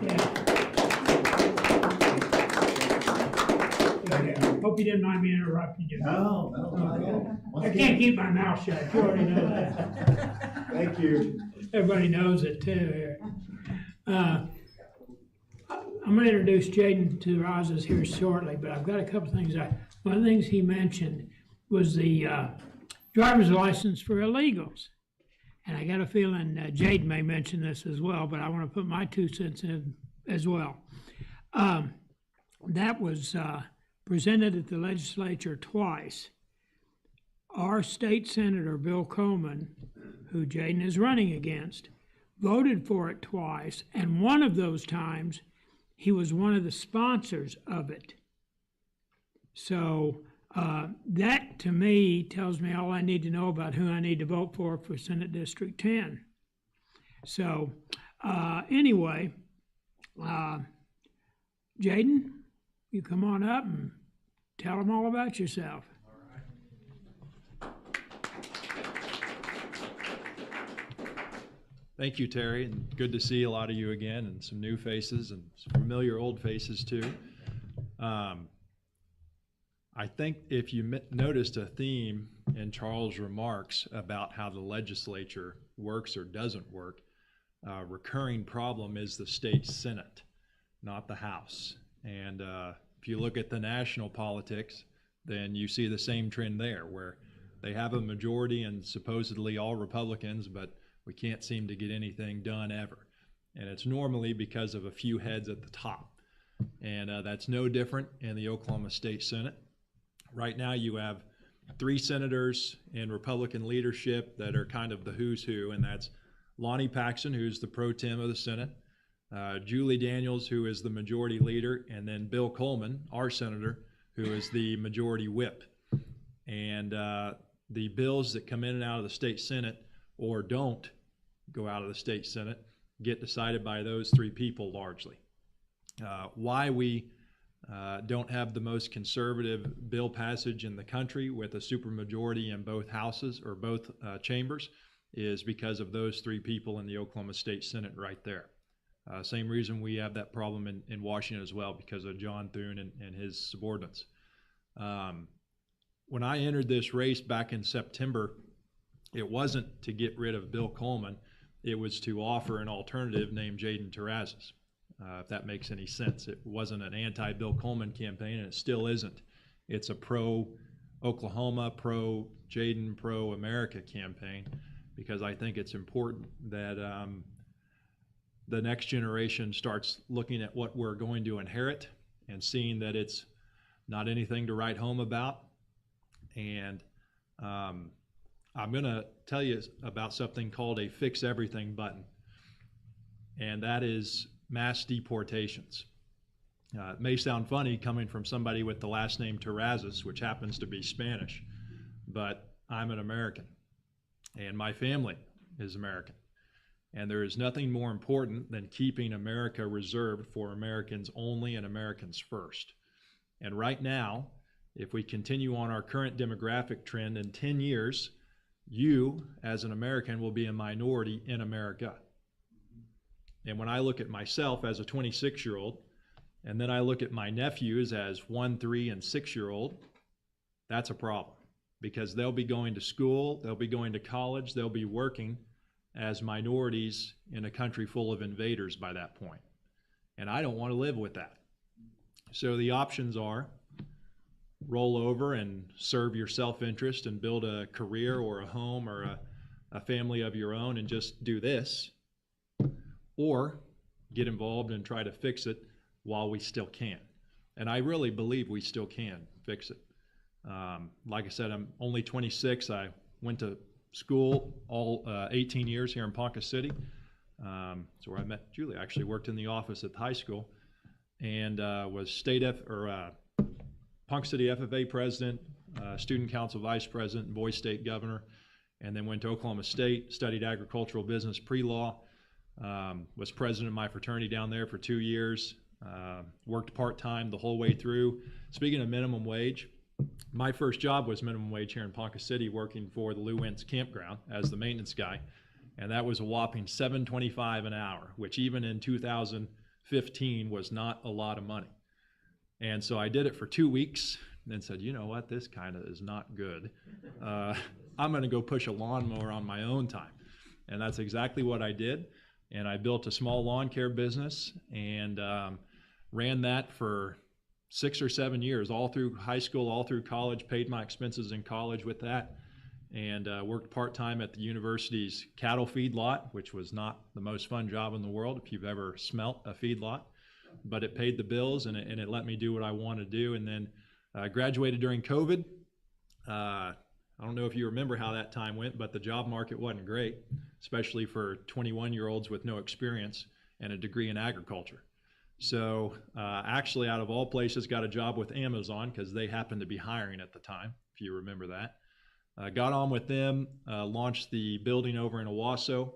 Yeah. Hope you didn't mind me interrupting you. No, not at all. Once I again, can't keep my mouth shut, you already know that. thank you. Everybody knows it too here. I'm gonna introduce Jaden to Razas here shortly, but I've got a couple things. One of the things he mentioned was the driver's license for illegals. And I got a feeling Jaden may mention this as well, but I want to put my 2 cents in as well. That was presented at the legislature twice. Our state senator, Bill Coleman, who Jaden is running against, voted for it twice, and one of those times, he was one of the sponsors of it. So that, to me, tells me all I need to know about who I need to vote for Senate District 10. So anyway, Jaden, you come on up and tell them all about yourself. Thank you, Terry, and good to see a lot of you again, and some new faces and some familiar old faces too. I think if you noticed a theme in Charles' remarks about how the legislature works or doesn't work, a recurring problem is the state Senate, not the House. And if you look at the national politics, then you see the same trend there, where they have a majority and supposedly all Republicans, but we can't seem to get anything done ever. And it's normally because of a few heads at the top. And that's no different in the Oklahoma State Senate. Right now you have 3 senators in Republican leadership that are kind of the who's who, and that's Lonnie Paxton, who's the pro tem of the Senate, Julie Daniels, who is the majority leader, and then Bill Coleman, our senator, who is the majority whip. And the bills that come in and out of the state Senate or don't go out of the state Senate get decided by those 3 people largely. Why we don't have the most conservative bill passage in the country with a supermajority in both houses or both chambers is because of those 3 people in the Oklahoma State Senate right there. Same reason we have that problem in Washington as well, because of John Thune and his subordinates. When I entered this race back in September, it wasn't to get rid of Bill Coleman, it was to offer an alternative named Jaden Terrazas. If that makes any sense. It wasn't an anti-Bill Coleman campaign, and it still isn't. It's a pro-Oklahoma, pro-Jaden, pro-America campaign, because I think it's important that the next generation starts looking at what we're going to inherit and seeing that it's not anything to write home about. And I'm going to tell you about something called a fix everything button, and that is mass deportations. It may sound funny coming from somebody with the last name Terrazas, which happens to be Spanish, but I'm an American, and my family is American. And there is nothing more important than keeping America reserved for Americans only and Americans first. And right now, if we continue on our current demographic trend, in 10 years, you as an American will be a minority in America. And when I look at myself as a 26-year-old, and then I look at my nephews as 1, 3, and 6-year-old, that's a problem, because they'll be going to school, they'll be going to college, they'll be working as minorities in a country full of invaders by that point. And I don't want to live with that. So the options are roll over and serve your self-interest and build a career or a home or a family of your own and just do this, or get involved and try to fix it while we still can. And I really believe we still can fix it. Like I said, I'm only 26. I went to school all 18 years here in Ponca City. That's where I met Julie. I actually worked in the office at the high school and was Ponca City FFA president, student council vice president, and Boise State governor, and then went to Oklahoma State, studied agricultural business pre-law, was president of my fraternity down there for 2 years, worked part-time the whole way through. Speaking of minimum wage, my first job was minimum wage here in Ponca City, working for the Lou Wentz campground as the maintenance guy, and that was a whopping $7.25 an hour, which even in 2015 was not a lot of money. And so I did it for 2 weeks, and then said, you know what, this kind of is not good. I'm going to go push a lawnmower on my own time. And that's exactly what I did. And I built a small lawn care business and ran that for 6 or 7 years, all through high school, all through college, paid my expenses in college with that, and worked part-time at the university's cattle feedlot, which was not the most fun job in the world if you've ever smelt a feedlot, but it paid the bills and it let me do what I wanted to do. And then graduated during COVID. I don't know if you remember how that time went, but the job market wasn't great, especially for 21-year-olds with no experience and a degree in agriculture. So actually, out of all places, got a job with Amazon because they happened to be hiring at the time, if you remember that. Got on with them, launched the building over in Owasso,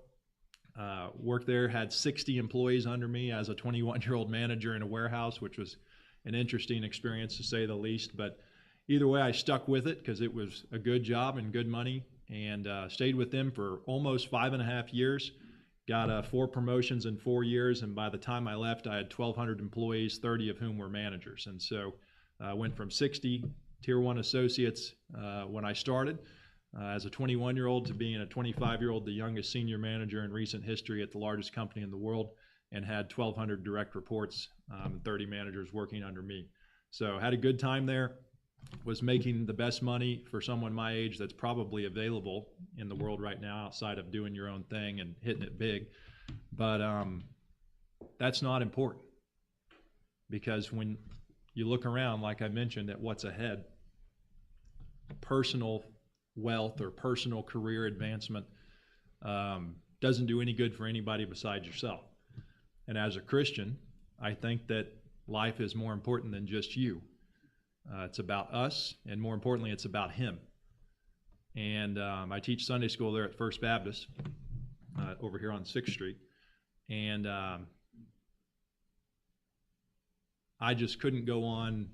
worked there, had 60 employees under me as a 21-year-old manager in a warehouse, which was an interesting experience to say the least. But either way, I stuck with it because it was a good job and good money, and stayed with them for almost 5.5 years. Got 4 promotions in 4 years, and by the time I left, I had 1,200 employees, 30 of whom were managers. And so I went from 60 Tier 1 associates when I started as a 21-year-old to being a 25-year-old, the youngest senior manager in recent history at the largest company in the world, and had 1,200 direct reports, 30 managers working under me. So had a good time there. Was making the best money for someone my age that's probably available in the world right now outside of doing your own thing and hitting it big. But that's not important, because when you look around, like I mentioned, at what's ahead, personal wealth or personal career advancement doesn't do any good for anybody besides yourself. And as a Christian, I think that life is more important than just you. It's about us, and more importantly, it's about Him. And I teach Sunday school there at First Baptist over here on 6th Street. And I just couldn't go on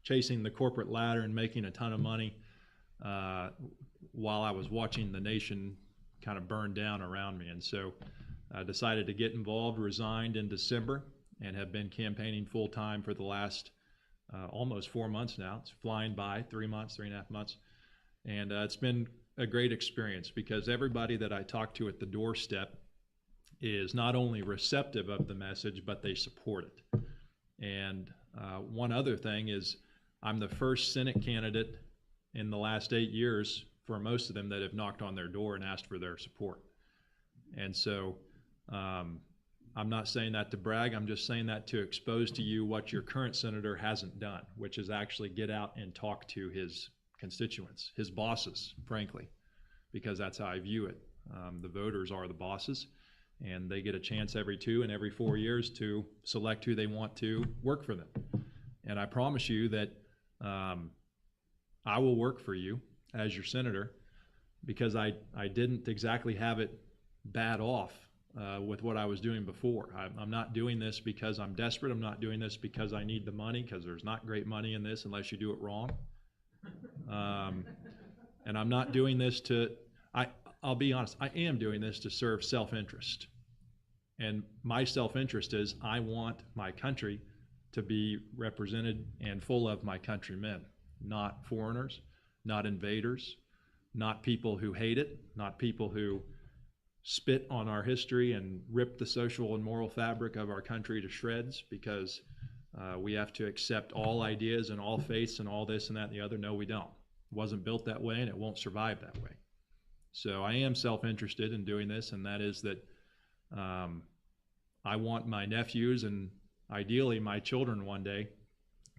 chasing the corporate ladder and making a ton of money while I was watching the nation kind of burn down around me. And so I decided to get involved, resigned in December, and have been campaigning full-time for the last almost 4 months now. It's flying by, 3 months, 3.5 months. And it's been a great experience because everybody that I talk to at the doorstep is not only receptive of the message, but they support it. And one other thing is I'm the first Senate candidate in the last 8 years for most of them that have knocked on their door and asked for their support. And so I'm not saying that to brag, I'm just saying that to expose to you what your current senator hasn't done, which is actually get out and talk to his constituents, his bosses, frankly, because that's how I view it. The voters are the bosses, and they get a chance every 2 and every 4 years to select who they want to work for them. And I promise you that I will work for you as your senator, because I didn't exactly have it bad off with what I was doing before. I'm not doing this because I'm desperate. I'm not doing this because I need the money, because there's not great money in this unless you do it wrong. And I'm not doing this I'll be honest, I am doing this to serve self-interest. And my self-interest is I want my country to be represented and full of my countrymen, not foreigners, not invaders, not people who hate it, not people who spit on our history and rip the social and moral fabric of our country to shreds because we have to accept all ideas and all faiths and all this and that and the other. No, we don't. It wasn't built that way, and it won't survive that way. So I am self-interested in doing this, and that is that I want my nephews and ideally my children one day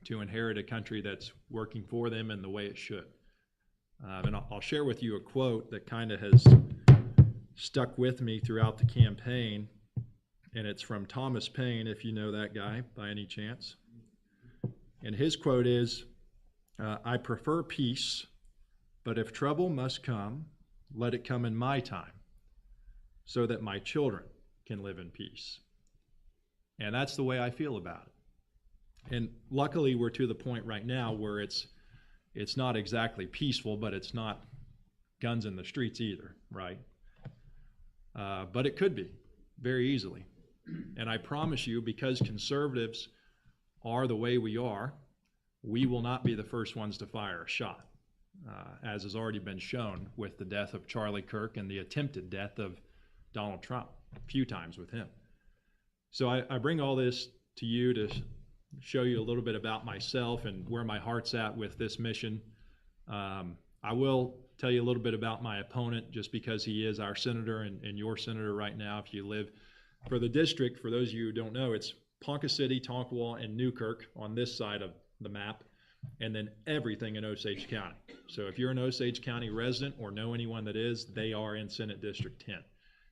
to inherit a country that's working for them in the way it should. And I'll share with you a quote that kind of has stuck with me throughout the campaign, and it's from Thomas Paine, if you know that guy by any chance. And his quote is, I prefer peace, but if trouble must come, let it come in my time, so that my children can live in peace. And that's the way I feel about it. And luckily, we're to the point right now where it's not exactly peaceful, but it's not guns in the streets either, right? But it could be very easily. And I promise you, because conservatives are the way we are, we will not be the first ones to fire a shot, as has already been shown with the death of Charlie Kirk and the attempted death of Donald Trump, a few times with him. So I bring all this to you to show you a little bit about myself and where my heart's at with this mission. I will tell you a little bit about my opponent, just because he is our senator and your senator right now. If you live for the district, for those of you who don't know, it's Ponca City, Tonkawa, and Newkirk on this side of the map, and then everything in Osage County. So if you're an Osage County resident or know anyone that is, they are in Senate District 10.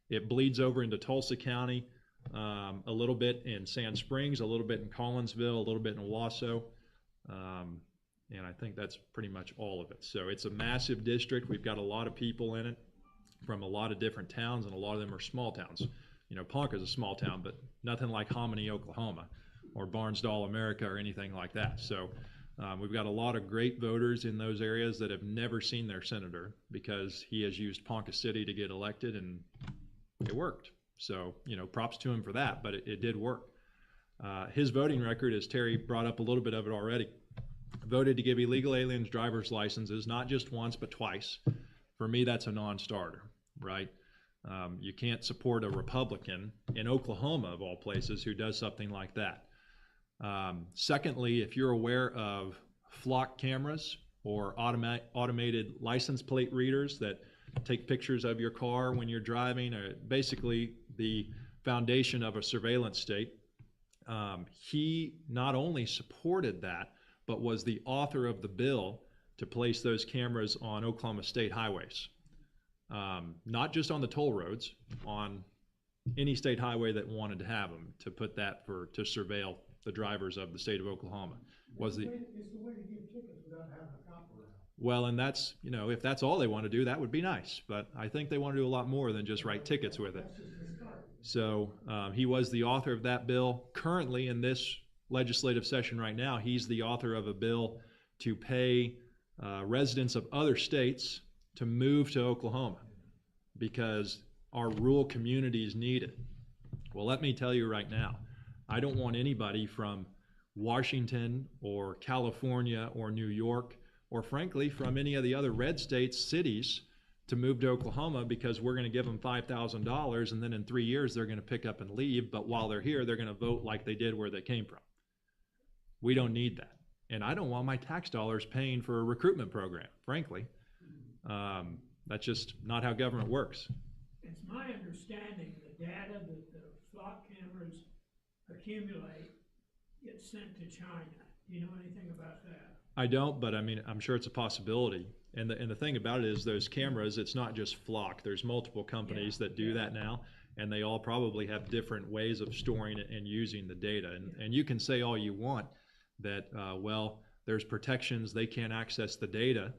It bleeds over into Tulsa County, a little bit in Sand Springs, a little bit in Collinsville, a little bit in Owasso, and I think that's pretty much all of it. So it's a massive district. We've got a lot of people in it from a lot of different towns, and a lot of them are small towns. You know, Ponca's a small town, but nothing like Hominy, Oklahoma, or Barnsdall, America, or anything like that. So we've got a lot of great voters in those areas that have never seen their senator, because he has used Ponca City to get elected, and it worked. So, you know, props to him for that, but it did work. His voting record, as Terry brought up a little bit of it already, voted to give illegal aliens driver's licenses, not just once, but twice. For me, that's a non-starter, right? You can't support a Republican in Oklahoma, of all places, who does something like that. Secondly, if you're aware of flock cameras or automated license plate readers that take pictures of your car when you're driving, or basically the foundation of a surveillance state, he not only supported that, but was the author of the bill to place those cameras on Oklahoma state highways. Not just on the toll roads, on any state highway that wanted to have them, to put that to surveil the drivers of the state of Oklahoma. It's the way to give tickets without having a cop around. Well, and that's, you know, if that's all they want to do, that would be nice. But I think they want to do a lot more than just write tickets with it. So he was the author of that bill. Currently, in this legislative session right now, he's the author of a bill to pay residents of other states to move to Oklahoma because our rural communities need it. Well, let me tell you right now, I don't want anybody from Washington or California or New York, or frankly from any of the other red states, cities, to move to Oklahoma because we're going to give them $5,000 and then in 3 years they're going to pick up and leave, but while they're here they're going to vote like they did where they came from. We don't need that. And I don't want my tax dollars paying for a recruitment program, frankly. That's just not how government works. It's my understanding the data that the flock cameras accumulate gets sent to China. Do you know anything about that? I don't, but I mean, I'm sure it's a possibility. And the thing about it is those cameras, it's not just Flock. There's multiple companies that do that now, and they all probably have different ways of storing it and using the data. And you can say all you want that, well, there's protections, they can't access the data.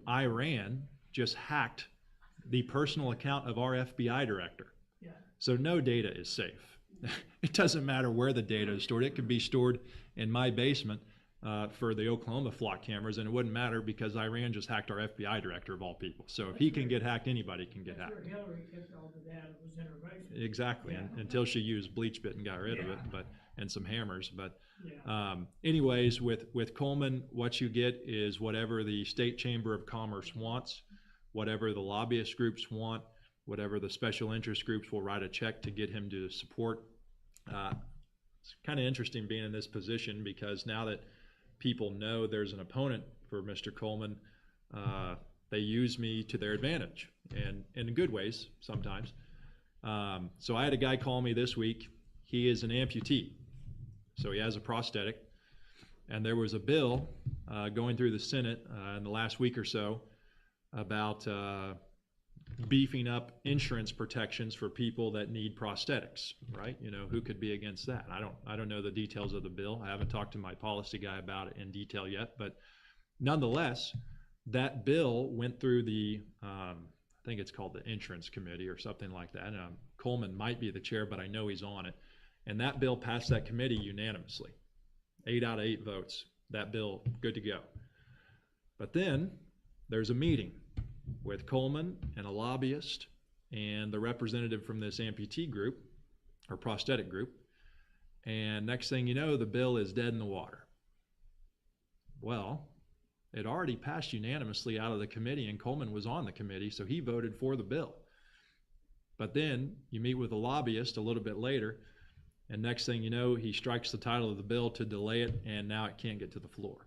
Iran just hacked the personal account of our FBI director. Yeah. So no data is safe. It doesn't matter where the data is stored. It could be stored in my basement for the Oklahoma flock cameras, and it wouldn't matter because Iran just hacked our FBI director of all people. So if he can get hacked, anybody can get hacked. That's where Hillary kept all the data, was in her basement. Exactly, Yeah. until she used bleach bit and got rid of it, and some hammers. But Yeah. anyways, with Coleman, what you get is whatever the State Chamber of Commerce wants, whatever the lobbyist groups want, whatever the special interest groups will write a check to get him to support. It's kind of interesting being in this position because now that people know there's an opponent for Mr. Coleman, they use me to their advantage, and in good ways sometimes. So I had a guy call me this week. He is an amputee, so he has a prosthetic, and there was a bill going through the Senate in the last week or so about beefing up insurance protections for people that need prosthetics, right? You know, who could be against that? I don't know the details of the bill. I haven't talked to my policy guy about it in detail yet, but nonetheless, that bill went through the, I think it's called the Insurance Committee or something like that. Coleman might be the chair, but I know he's on it. And that bill passed that committee unanimously. 8 out of 8 votes. That bill, good to go. But then there's a meeting with Coleman and a lobbyist and the representative from this amputee group or prosthetic group. And next thing you know, the bill is dead in the water. Well, it already passed unanimously out of the committee, and Coleman was on the committee, so he voted for the bill. But then you meet with a lobbyist a little bit later, and next thing you know, he strikes the title of the bill to delay it, and now it can't get to the floor.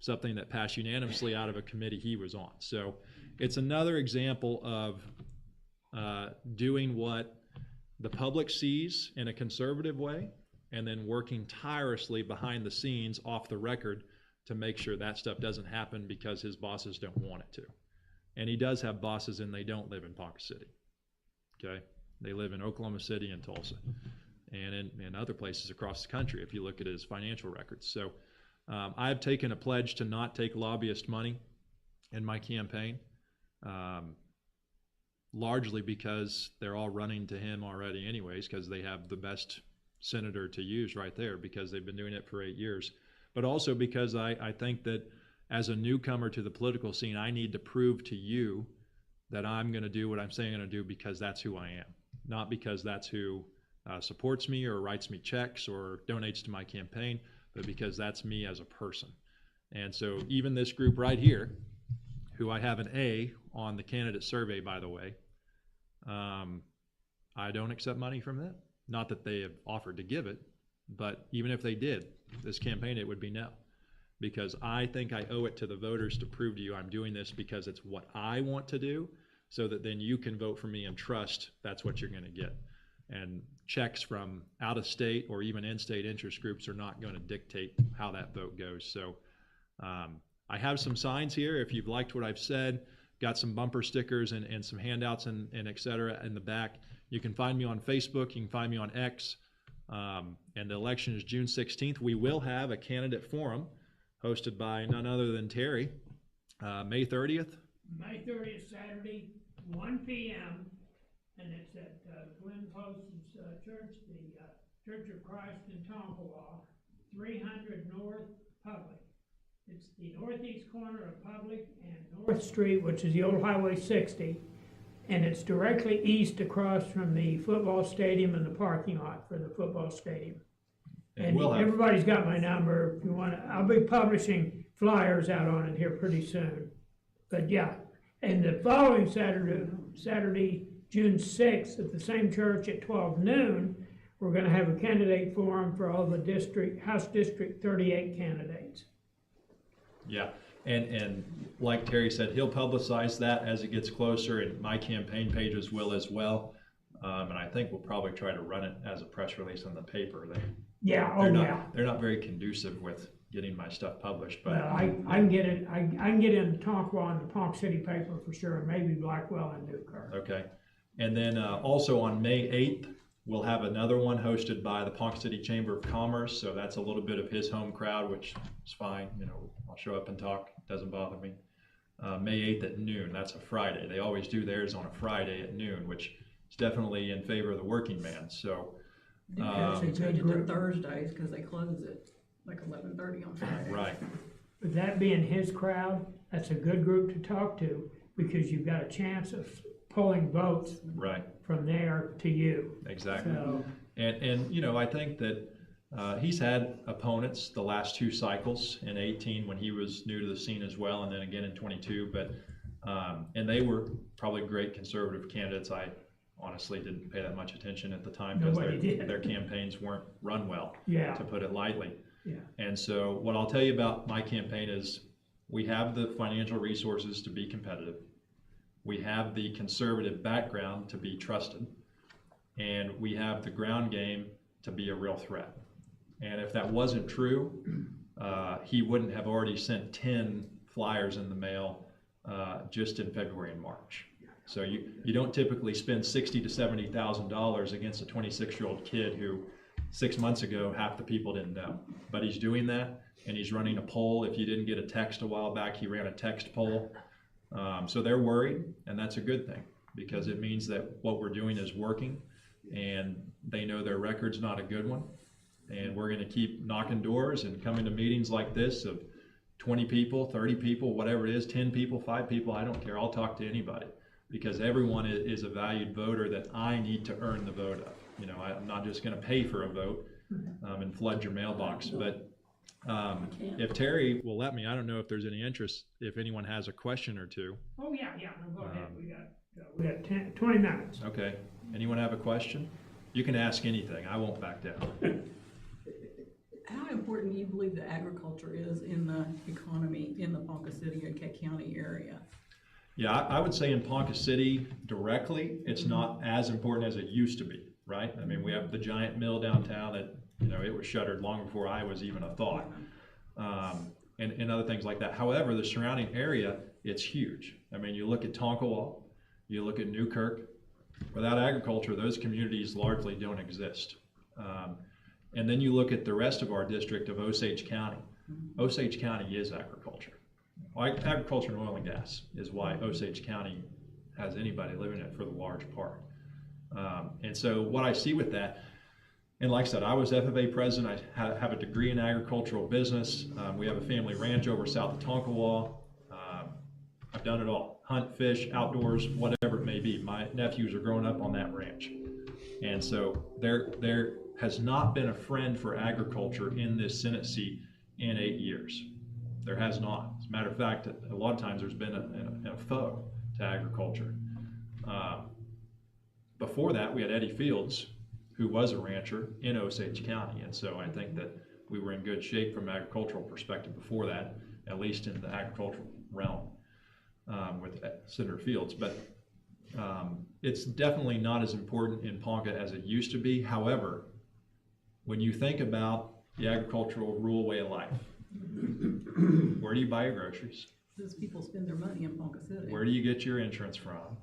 Something that passed unanimously out of a committee he was on. So it's another example of doing what the public sees in a conservative way, and then working tirelessly behind the scenes off the record to make sure that stuff doesn't happen because his bosses don't want it to. And he does have bosses, and they don't live in Ponca City. Okay? They live in Oklahoma City and Tulsa, and in other places across the country if you look at his financial records. So I've taken a pledge to not take lobbyist money in my campaign, largely because they're all running to him already anyways, because they have the best senator to use right there, because they've been doing it for 8 years. But also because I think that as a newcomer to the political scene, I need to prove to you that I'm going to do what I'm saying I'm going to do because that's who I am, not because that's who supports me or writes me checks or donates to my campaign, but because that's me as a person. And so even this group right here, who I have an A on the candidate survey, by the way, I don't accept money from them. Not that they have offered to give it, but even if they did, this campaign, it would be no. Because I think I owe it to the voters to prove to you I'm doing this because it's what I want to do, so that then you can vote for me and trust that's what you're going to get. And checks from out of state or even in-state interest groups are not going to dictate how that vote goes. So I have some signs here. If you've liked what I've said, got some bumper stickers and some handouts and et cetera in the back. You can find me on Facebook. You can find me on X. And the election is June 16th. We will have a candidate forum hosted by none other than Terry, May 30th. May 30th, Saturday, 1 p.m., and it's at Glenn Post's church, the Church of Christ in Tonkawa, 300 North Public. It's the northeast corner of Public and North Street, which is the old Highway 60, and it's directly east across from the football stadium and the parking lot for the football stadium. And we'll have, everybody's got my number. If you want to, I'll be publishing flyers out on it here pretty soon. But yeah, and the following Saturday, June 6th, at the same church at 12 noon, we're going to have a candidate forum for all the House District 38 candidates. Yeah, and like Terry said, he'll publicize that as it gets closer, and my campaign pages will as well. And I think we'll probably try to run it as a press release on the paper. They're not very conducive with getting my stuff published, but well, I can get it. I can get it in Tonkawa and the Ponca City paper for sure, and maybe Blackwell and Newkirk. Okay, and then also on May 8th, we'll have another one hosted by the Ponca City Chamber of Commerce. So that's a little bit of his home crowd, which is fine. You know, I'll show up and talk. Doesn't bother me. May 8th at noon. That's a Friday. They always do theirs on a Friday at noon, which is definitely in favor of the working man. So. They actually change it to Thursdays because they close it like 11:30 on Friday. Right. But that being his crowd, that's a good group to talk to because you've got a chance of pulling votes right from there to you. Exactly. So, and you know, I think that he's had opponents the last 2 cycles in 18 when he was new to the scene as well, and then again in 22. But and they were probably great conservative candidates. I honestly didn't pay that much attention at the time because their campaigns weren't run well, to put it lightly. Yeah. And so what I'll tell you about my campaign is we have the financial resources to be competitive. We have the conservative background to be trusted. And we have the ground game to be a real threat. And if that wasn't true, he wouldn't have already sent 10 flyers in the mail just in February and March. So you don't typically spend $60,000 to $70,000 against a 26-year-old kid who 6 months ago half the people didn't know. But he's doing that, and he's running a poll. If you didn't get a text a while back, he ran a text poll. So they're worried, and that's a good thing because it means that what we're doing is working, and they know their record's not a good one. And we're going to keep knocking doors and coming to meetings like this of 20 people, 30 people, whatever it is, 10 people, 5 people, I don't care. I'll talk to anybody. Because everyone is a valued voter that I need to earn the vote of. You know, I'm not just going to pay for a vote and flood your mailbox, but If Terry will let me, I don't know if there's any interest, if anyone has a question or two. Oh, yeah, no, go ahead, we got 20 minutes. Okay, anyone have a question? You can ask anything, I won't back down. How important do you believe that agriculture is in the economy in the Ponca City and K County area? Yeah, I would say in Ponca City directly, it's not as important as it used to be, right? I mean, we have the giant mill downtown that, you know, it was shuttered long before I was even a thought. And other things like that. However, the surrounding area, it's huge. I mean, you look at Tonkawa, you look at Newkirk, without agriculture, those communities largely don't exist. And then you look at the rest of our district of Osage County. Osage County is agriculture. Agriculture and oil and gas is why Osage County has anybody living in it for the large part. And so what I see with that, and like I said, I was FFA president. I have a degree in agricultural business. We have a family ranch over south of Tonkawa. I've done it all, hunt, fish, outdoors, whatever it may be. My nephews are growing up on that ranch. And so there has not been a friend for agriculture in this Senate seat in 8 years. There has not. As a matter of fact, a lot of times there's been a foe to agriculture. Before that, we had Eddie Fields, who was a rancher in Osage County. And so I think that we were in good shape from an agricultural perspective before that, at least in the agricultural realm with Senator Fields. But it's definitely not as important in Ponca as it used to be. However, when you think about the agricultural rural way of life, where do you buy your groceries? Those people spend their money in Ponca City. Where do you get your insurance from?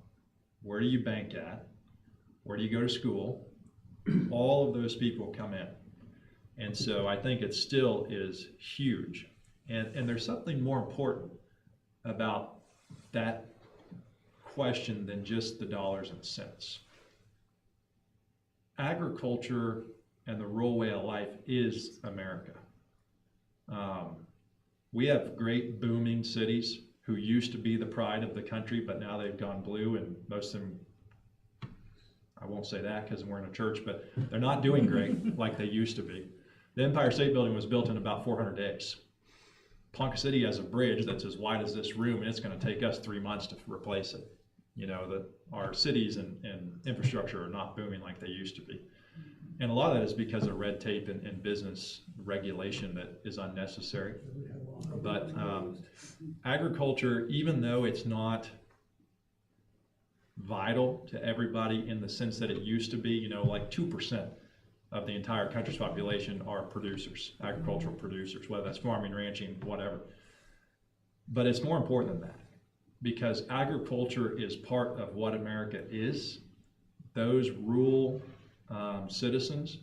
Where do you bank at? Where do you go to school? All of those people come in. And so I think it still is huge. And there's something more important about that question than just the dollars and cents. Agriculture and the rural way of life is America. We have great booming cities who used to be the pride of the country, but now they've gone blue, and most of them, I won't say that because we're in a church, but they're not doing great like they used to be. The Empire State Building was built in about 400 days. Ponca City has a bridge that's as wide as this room, and it's going to take us 3 months to replace it. You know, our cities and infrastructure are not booming like they used to be. And a lot of that is because of red tape and business regulation that is unnecessary. But agriculture, even though it's not vital to everybody in the sense that it used to be, you know, like 2% of the entire country's population are producers, agricultural producers, whether that's farming, ranching, whatever. But it's more important than that, because agriculture is part of what America is. Those rural citizens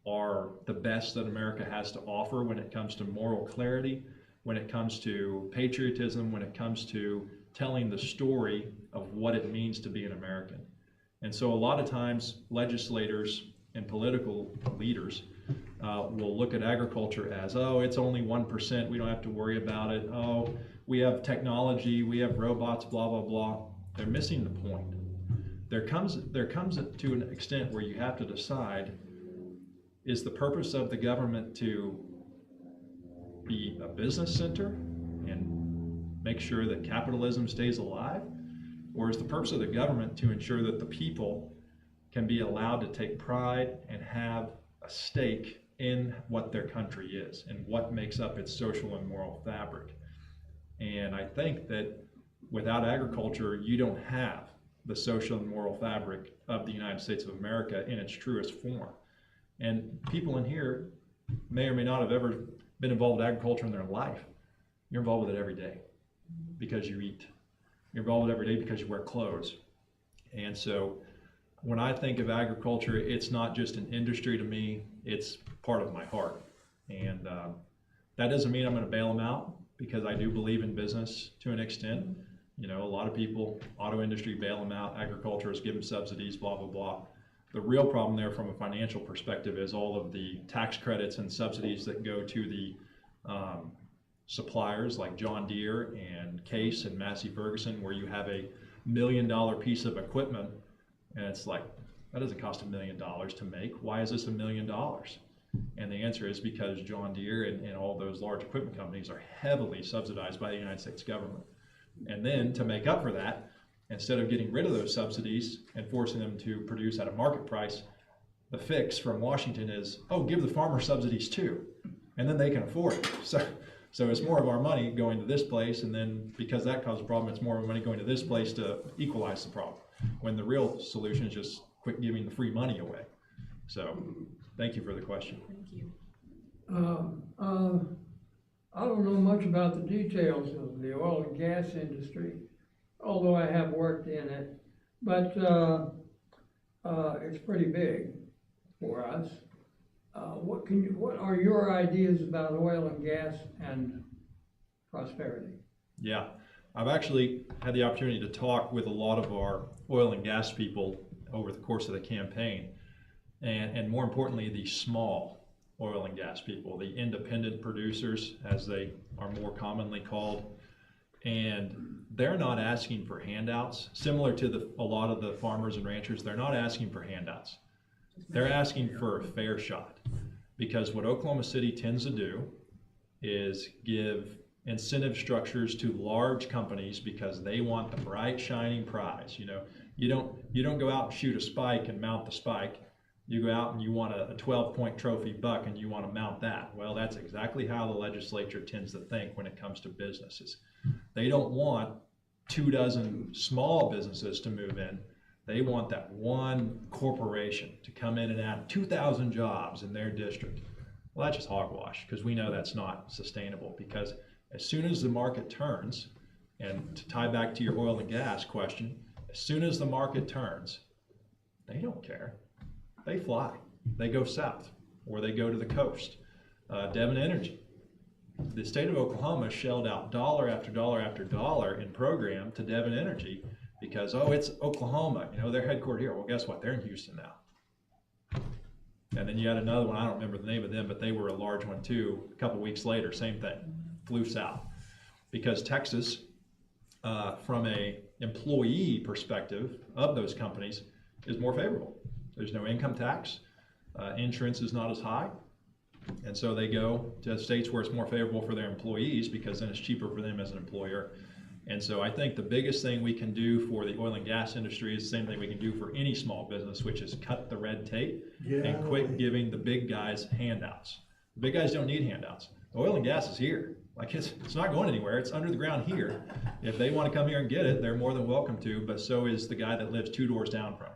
are the best that America has to offer when it comes to moral clarity, when it comes to patriotism, when it comes to telling the story of what it means to be an American. And so a lot of times legislators and political leaders will look at agriculture as, oh, it's only 1%, we don't have to worry about it. Oh, we have technology, we have robots, blah, blah, blah. They're missing the point. There comes to an extent where you have to decide, is the purpose of the government to be a business center and make sure that capitalism stays alive? Or is the purpose of the government to ensure that the people can be allowed to take pride and have a stake in what their country is and what makes up its social and moral fabric? And I think that without agriculture, you don't have the social and moral fabric of the United States of America in its truest form. And people in here may or may not have ever been involved in agriculture in their life. You're involved with it every day because you eat. You're involved with it every day because you wear clothes. And so when I think of agriculture, it's not just an industry to me, it's part of my heart. And that doesn't mean I'm going to bail them out, because I do believe in business to an extent. You know, a lot of people, auto industry, bail them out, agriculturists give them subsidies, blah, blah, blah. The real problem there from a financial perspective is all of the tax credits and subsidies that go to the suppliers like John Deere and Case and Massey Ferguson, where you have $1 million piece of equipment and it's like, that doesn't cost $1 million to make. Why is this $1 million? And the answer is because John Deere and all those large equipment companies are heavily subsidized by the United States government. And then to make up for that, instead of getting rid of those subsidies and forcing them to produce at a market price, the fix from Washington is, oh, give the farmer subsidies too, and then they can afford it. So it's more of our money going to this place, and then because that caused a problem, it's more of our money going to this place to equalize the problem, when the real solution is just quit giving the free money away. So thank you for the question. Thank you. I don't know much about the details of the oil and gas industry, although I have worked in it, but it's pretty big for us. What are your ideas about oil and gas and prosperity? Yeah, I've actually had the opportunity to talk with a lot of our oil and gas people over the course of the campaign, and more importantly, the small oil and gas people, the independent producers, as they are more commonly called. And they're not asking for handouts. Similar to a lot of the farmers and ranchers, they're not asking for handouts. They're asking for a fair shot. Because what Oklahoma City tends to do is give incentive structures to large companies because they want the bright shining prize. You don't go out and shoot a spike and mount the spike. You go out and you want a 12-point trophy buck and you want to mount that. Well, that's exactly how the legislature tends to think when it comes to businesses. They don't want 24 small businesses to move in. They want that one corporation to come in and add 2,000 jobs in their district. Well, that's just hogwash, because we know that's not sustainable, because as soon as the market turns, and to tie back to your oil and gas question, as soon as the market turns, they don't care. They fly. They go south, or they go to the coast. Devon Energy. The state of Oklahoma shelled out dollar after dollar after dollar in program to Devon Energy because, oh, it's Oklahoma, they're headquartered here. Well, guess what? They're in Houston now. And then you had another one, I don't remember the name of them, but they were a large one too. A couple weeks later, same thing, flew south. Because Texas, from a employee perspective of those companies, is more favorable. There's no income tax, insurance is not as high, and so they go to states where it's more favorable for their employees because then it's cheaper for them as an employer. And so I think the biggest thing we can do for the oil and gas industry is the same thing we can do for any small business, which is cut the red tape and quit giving the big guys handouts. The big guys don't need handouts. Oil and gas is here. Like it's not going anywhere. It's under the ground here. If they want to come here and get it, they're more than welcome to, but so is the guy that lives 2 doors down from.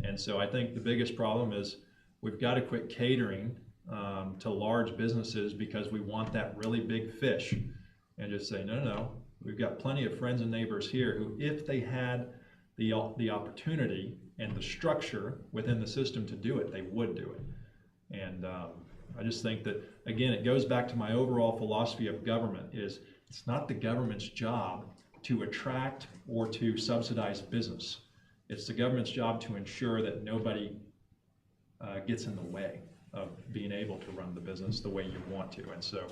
And so I think the biggest problem is we've got to quit catering to large businesses because we want that really big fish, and just say, no, we've got plenty of friends and neighbors here who, if they had the opportunity and the structure within the system to do it, they would do it. And I just think that, again, it goes back to my overall philosophy of government is it's not the government's job to attract or to subsidize business. It's the government's job to ensure that nobody gets in the way of being able to run the business the way you want to. And so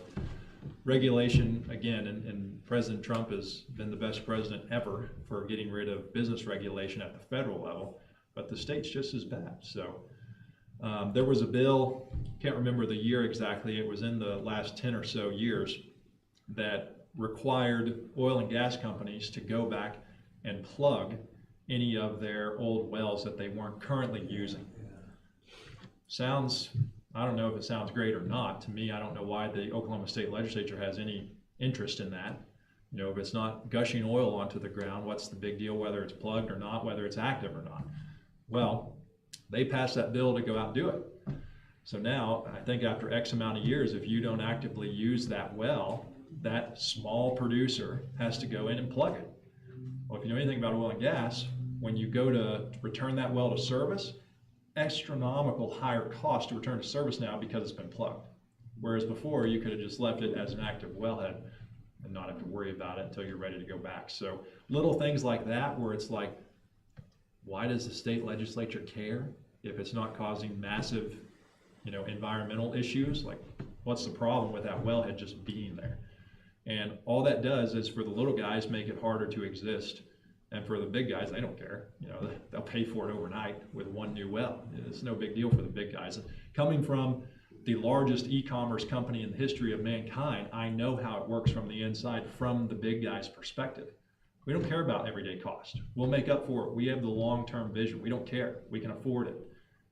regulation, again, and President Trump has been the best president ever for getting rid of business regulation at the federal level, but the state's just as bad. So there was a bill, can't remember the year exactly, it was in the last 10 or so years, that required oil and gas companies to go back and plug any of their old wells that they weren't currently using. I don't know if it sounds great or not. To me, I don't know why the Oklahoma State Legislature has any interest in that. If it's not gushing oil onto the ground, what's the big deal whether it's plugged or not, whether it's active or not? Well, they passed that bill to go out and do it. So now, I think after X amount of years, if you don't actively use that well, that small producer has to go in and plug it. Well, if you know anything about oil and gas, when you go to return that well to service, astronomical higher cost to return to service now because it's been plugged. Whereas before, you could have just left it as an active wellhead and not have to worry about it until you're ready to go back. So little things like that where it's like, why does the state legislature care if it's not causing massive, environmental issues? Like, what's the problem with that wellhead just being there? And all that does is for the little guys make it harder to exist. And for the big guys, they don't care. They'll pay for it overnight with one new well. It's no big deal for the big guys. Coming from the largest e-commerce company in the history of mankind, I know how it works from the inside, from the big guy's perspective. We don't care about everyday cost. We'll make up for it. We have the long-term vision. We don't care. We can afford it.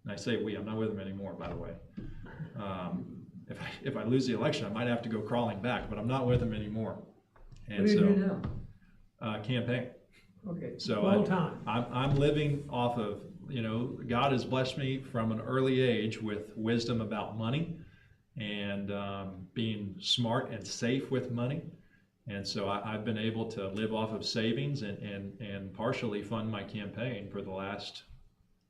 And I say we, I'm not with them anymore, by the way. If I lose the election, I might have to go crawling back, but I'm not with them anymore. And What do you so, do now? campaign. Okay, So full time. I'm living off of, God has blessed me from an early age with wisdom about money and being smart and safe with money. And so I've been able to live off of savings and partially fund my campaign for the last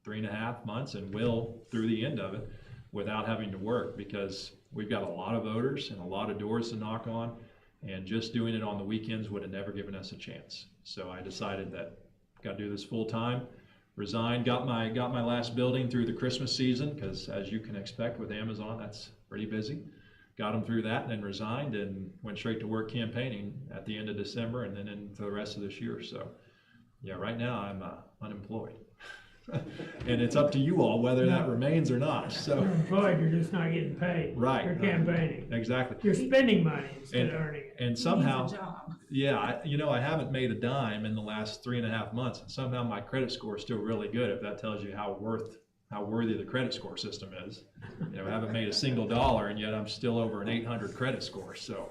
3.5 months, and will through the end of it, without having to work, because we've got a lot of voters and a lot of doors to knock on, and just doing it on the weekends would have never given us a chance. So I decided that I've got to do this full time. Resigned, got my last building through the Christmas season, because as you can expect with Amazon, that's pretty busy. Got them through that, and then resigned and went straight to work campaigning at the end of December and then into the rest of this year. So yeah, right now I'm unemployed. And it's up to you all whether that remains or not. So You're employed, you're just not getting paid. Right. You're campaigning. Exactly. You're spending money instead of earning it. And somehow, Needs a job. yeah, I haven't made a dime in the last 3.5 months, and somehow my credit score is still really good. If that tells you how worthy the credit score system is. I haven't made a single dollar, and yet I'm still over an 800 credit score. So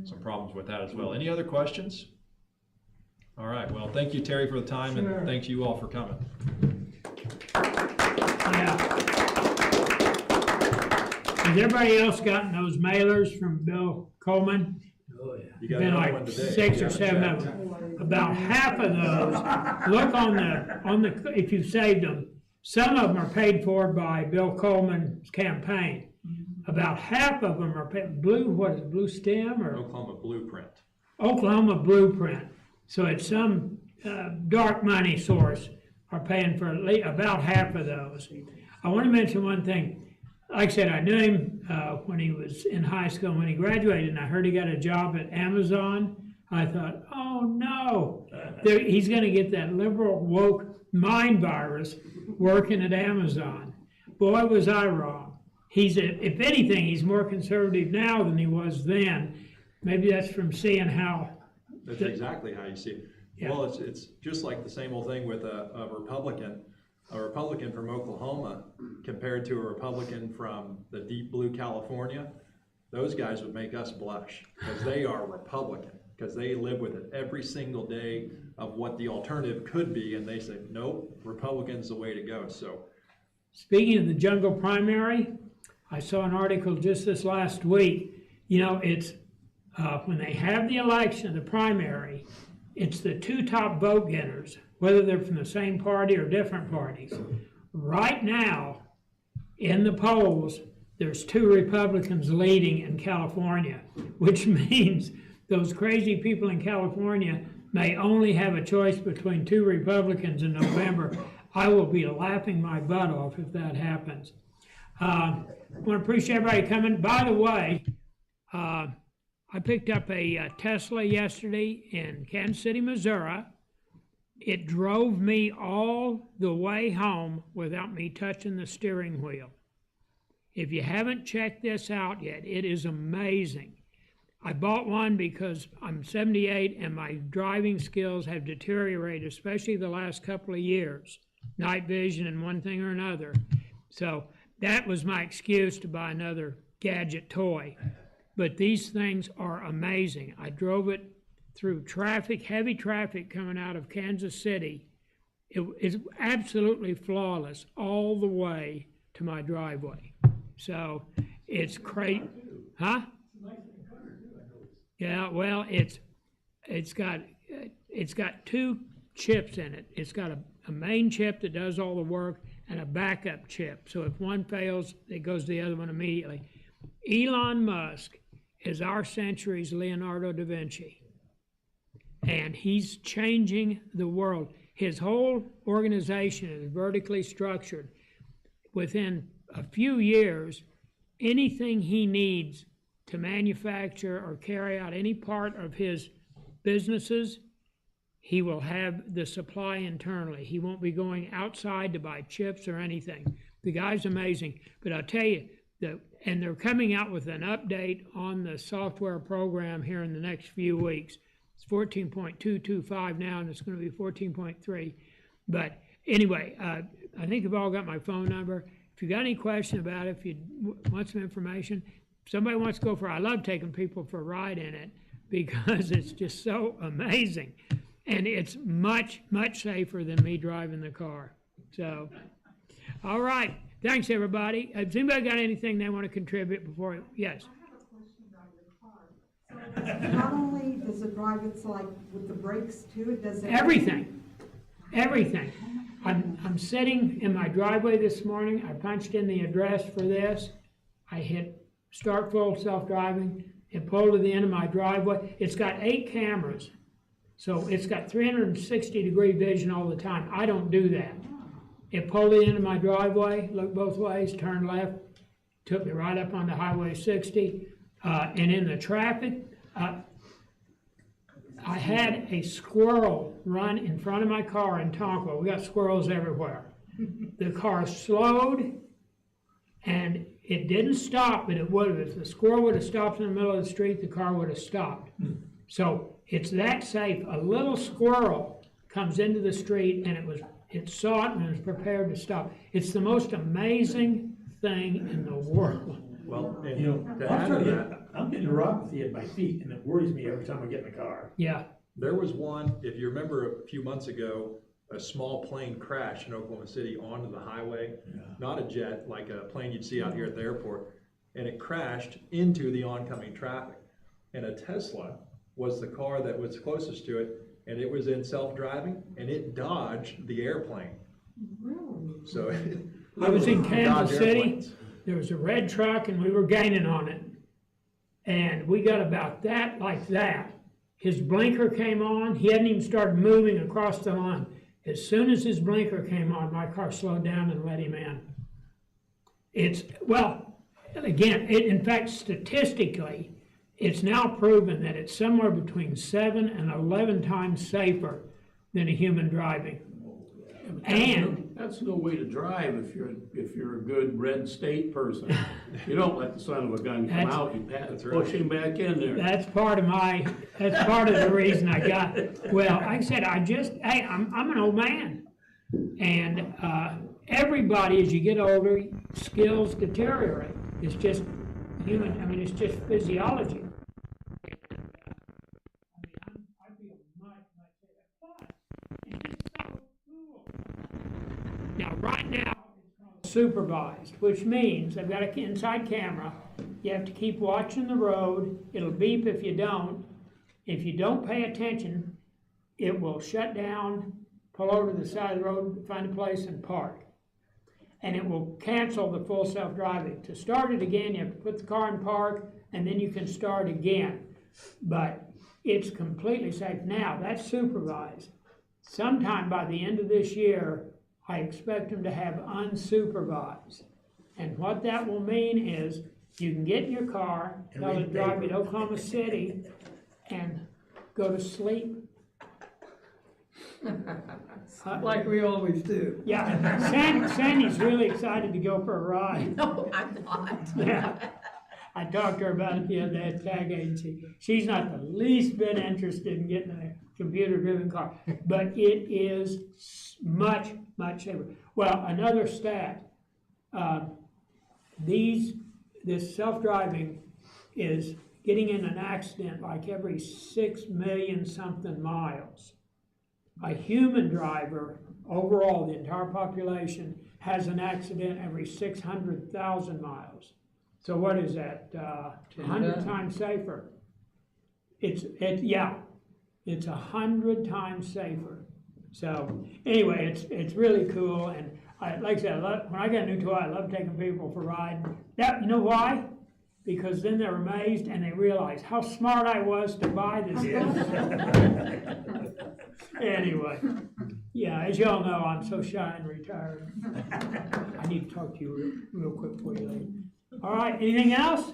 some problems with that as well. Any other questions? All right. Well, thank you, Terry, for the time, Sure. and thank you all for coming. Yeah. Has everybody else gotten those mailers from Bill Coleman? Oh, yeah. You got Been another like one today. 6 You or haven't 7 of checked. them. About half of those, look on the, if you've saved them, some of them are paid for by Bill Coleman's campaign. About half of them are paid, Blue Stem or? Oklahoma Blueprint. Oklahoma Blueprint. So it's some dark money source are paying for about half of those. I want to mention one thing. Like I said, I knew him when he was in high school. When he graduated, and I heard he got a job at Amazon, I thought, oh no, he's going to get that liberal woke mind virus working at Amazon. Boy, was I wrong. If anything, he's more conservative now than he was then. Maybe that's from seeing how. That's exactly how you see it. Yeah. Well, it's just like the same old thing with a Republican from Oklahoma compared to a Republican from the deep blue California. Those guys would make us blush because they are Republican, because they live with it every single day of what the alternative could be, and they say, nope, Republican's the way to go. So, Speaking of the jungle primary, I saw an article just this last week. It's when they have the election, the primary, it's the two top vote getters, whether they're from the same party or different parties. Right now, in the polls, there's 2 Republicans leading in California, which means those crazy people in California may only have a choice between 2 Republicans in November. I will be laughing my butt off if that happens. I want to appreciate everybody coming. By the way, I picked up a Tesla yesterday in Kansas City, Missouri. It drove me all the way home without me touching the steering wheel. If you haven't checked this out yet, it is amazing. I bought one because I'm 78 and my driving skills have deteriorated, especially the last couple of years. Night vision and one thing or another. So that was my excuse to buy another gadget toy. But these things are amazing. I drove it through heavy traffic coming out of Kansas City. It is absolutely flawless all the way to my driveway. So it's crazy. Huh? Yeah, well, it's got 2 chips in it. It's got a main chip that does all the work and a backup chip. So if one fails, it goes to the other one immediately. Elon Musk is our century's Leonardo da Vinci. And he's changing the world. His whole organization is vertically structured. Within a few years, anything he needs to manufacture or carry out any part of his businesses, he will have the supply internally. He won't be going outside to buy chips or anything. The guy's amazing. But I'll tell you, And they're coming out with an update on the software program here in the next few weeks. It's 14.225 now, and it's going to be 14.3. But anyway, I think you've all got my phone number. If you got any question about it, if you want some information, if somebody wants to go I love taking people for a ride in it because it's just so amazing. And it's much, much safer than me driving the car. So, all right. Thanks, everybody. Has anybody got anything they want to contribute before? Yes. I have a question about your car. So not only does it drive, it's like with the brakes too, does it? Everything. I'm sitting in my driveway this morning. I punched in the address for this. I hit start full self-driving. It pulled to the end of my driveway. It's got 8 cameras. So it's got 360-degree vision all the time. I don't do that. It pulled to the end of my driveway, looked both ways, turned left, took me right up onto Highway 60. And in the traffic, I had a squirrel run in front of my car in Tonka. We got squirrels everywhere. The car slowed, and it didn't stop, but it would have. If the squirrel would have stopped in the middle of the street, the car would have stopped. So it's that safe. A little squirrel comes into the street, and it saw it and was prepared to stop. It's the most amazing thing in the world. Well, and You know, to add to that, I'm getting neuropathy at my feet, and it worries me every time I get in the car. Yeah. there was one, if you remember a few months ago, a small plane crashed in Oklahoma City onto the highway. Not a jet, like a plane you'd see out here at the airport. And it crashed into the oncoming traffic. And a Tesla was the car that was closest to it, and it was in self-driving, and it dodged the airplane. Really? So I was in Kansas Dodge City. airplanes. There was a red truck, and we were gaining on it. And we got about that, like that. His blinker came on. He hadn't even started moving across the line. As soon as his blinker came on, my car slowed down and let him in. In fact, statistically, it's now proven that it's somewhere between 7 and 11 times safer than a human driving. And That's no way to drive if you're a good red state person. You don't let the son of a gun come out, you push him back in there. that's part of the reason I got it. Well, like I said, I'm an old man. And everybody, as you get older, skills deteriorate. It's just it's just physiology. I feel much better. But it's just so cool. Now, right now, it's called supervised, which means they've got an inside camera. You have to keep watching the road. It'll beep if you don't. If you don't pay attention, it will shut down, pull over to the side of the road, find a place, and park. And it will cancel the full self-driving. To start it again, you have to put the car in park, and then you can start again. But it's completely safe. Now, that's supervised. Sometime by the end of this year, I expect them to have unsupervised. And what that will mean is you can get in your car, tell it to drive you to Oklahoma City, and go to sleep. Like we always do. Yeah, Sandy's really excited to go for a ride. No, I'm not. Yeah, I talked to her about it the other day at Tag Agency. She's not the least bit interested in getting a computer-driven car, but it is much, much safer. Well, another stat, this self-driving is getting in an accident like every 6 million something miles. A human driver, overall, the entire population, has an accident every 600,000 miles. So what is that? 100 times safer. It's 100 times safer. So anyway, it's really cool. And like I said, when I got a new toy, I love taking people for a ride. You know why? Because then they're amazed and they realize how smart I was to buy this thing. Anyway, yeah, as y'all know, I'm so shy and retired. I need to talk to you real quick before you leave. All right, anything else?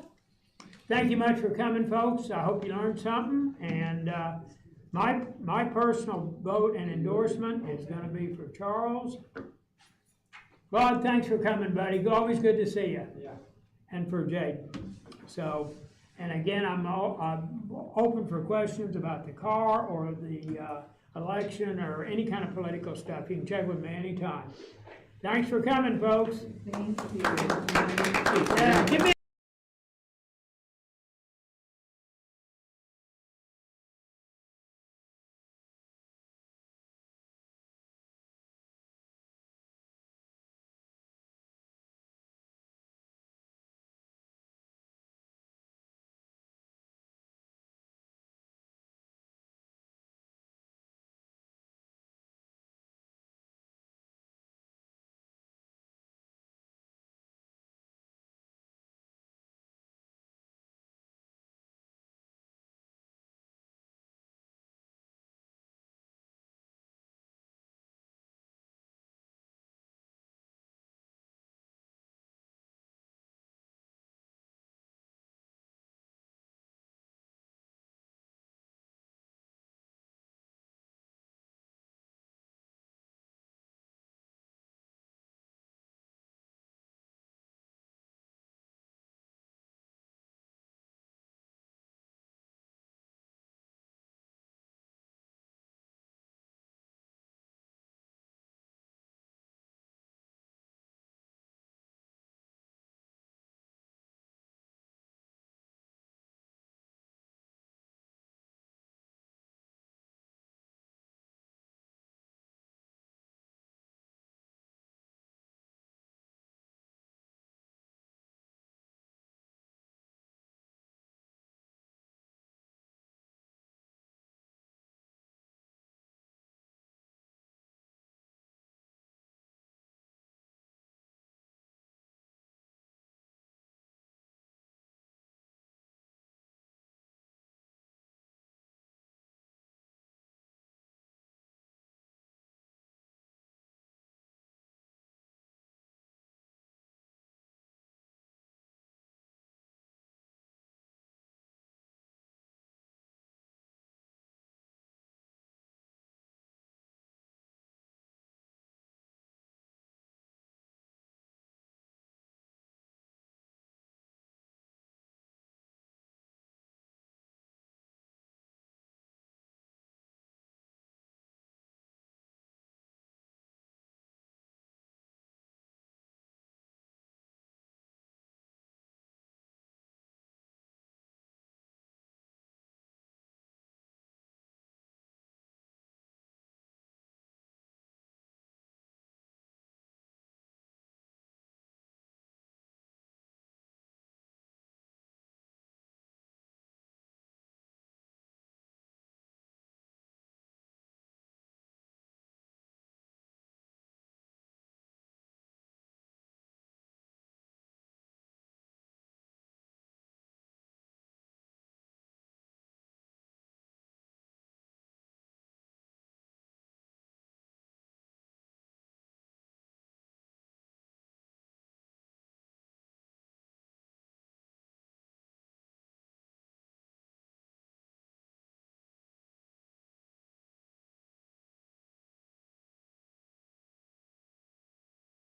Thank you much for coming, folks. I hope you learned something. And my personal vote and endorsement is going to be for Charles. Rod, thanks for coming, buddy. Always good to see you. Yeah. and for Jay. So, and again, I'm open for questions about the car or the election or any kind of political stuff. You can check with me anytime. Thanks for coming, folks. Thank you. Yeah, give me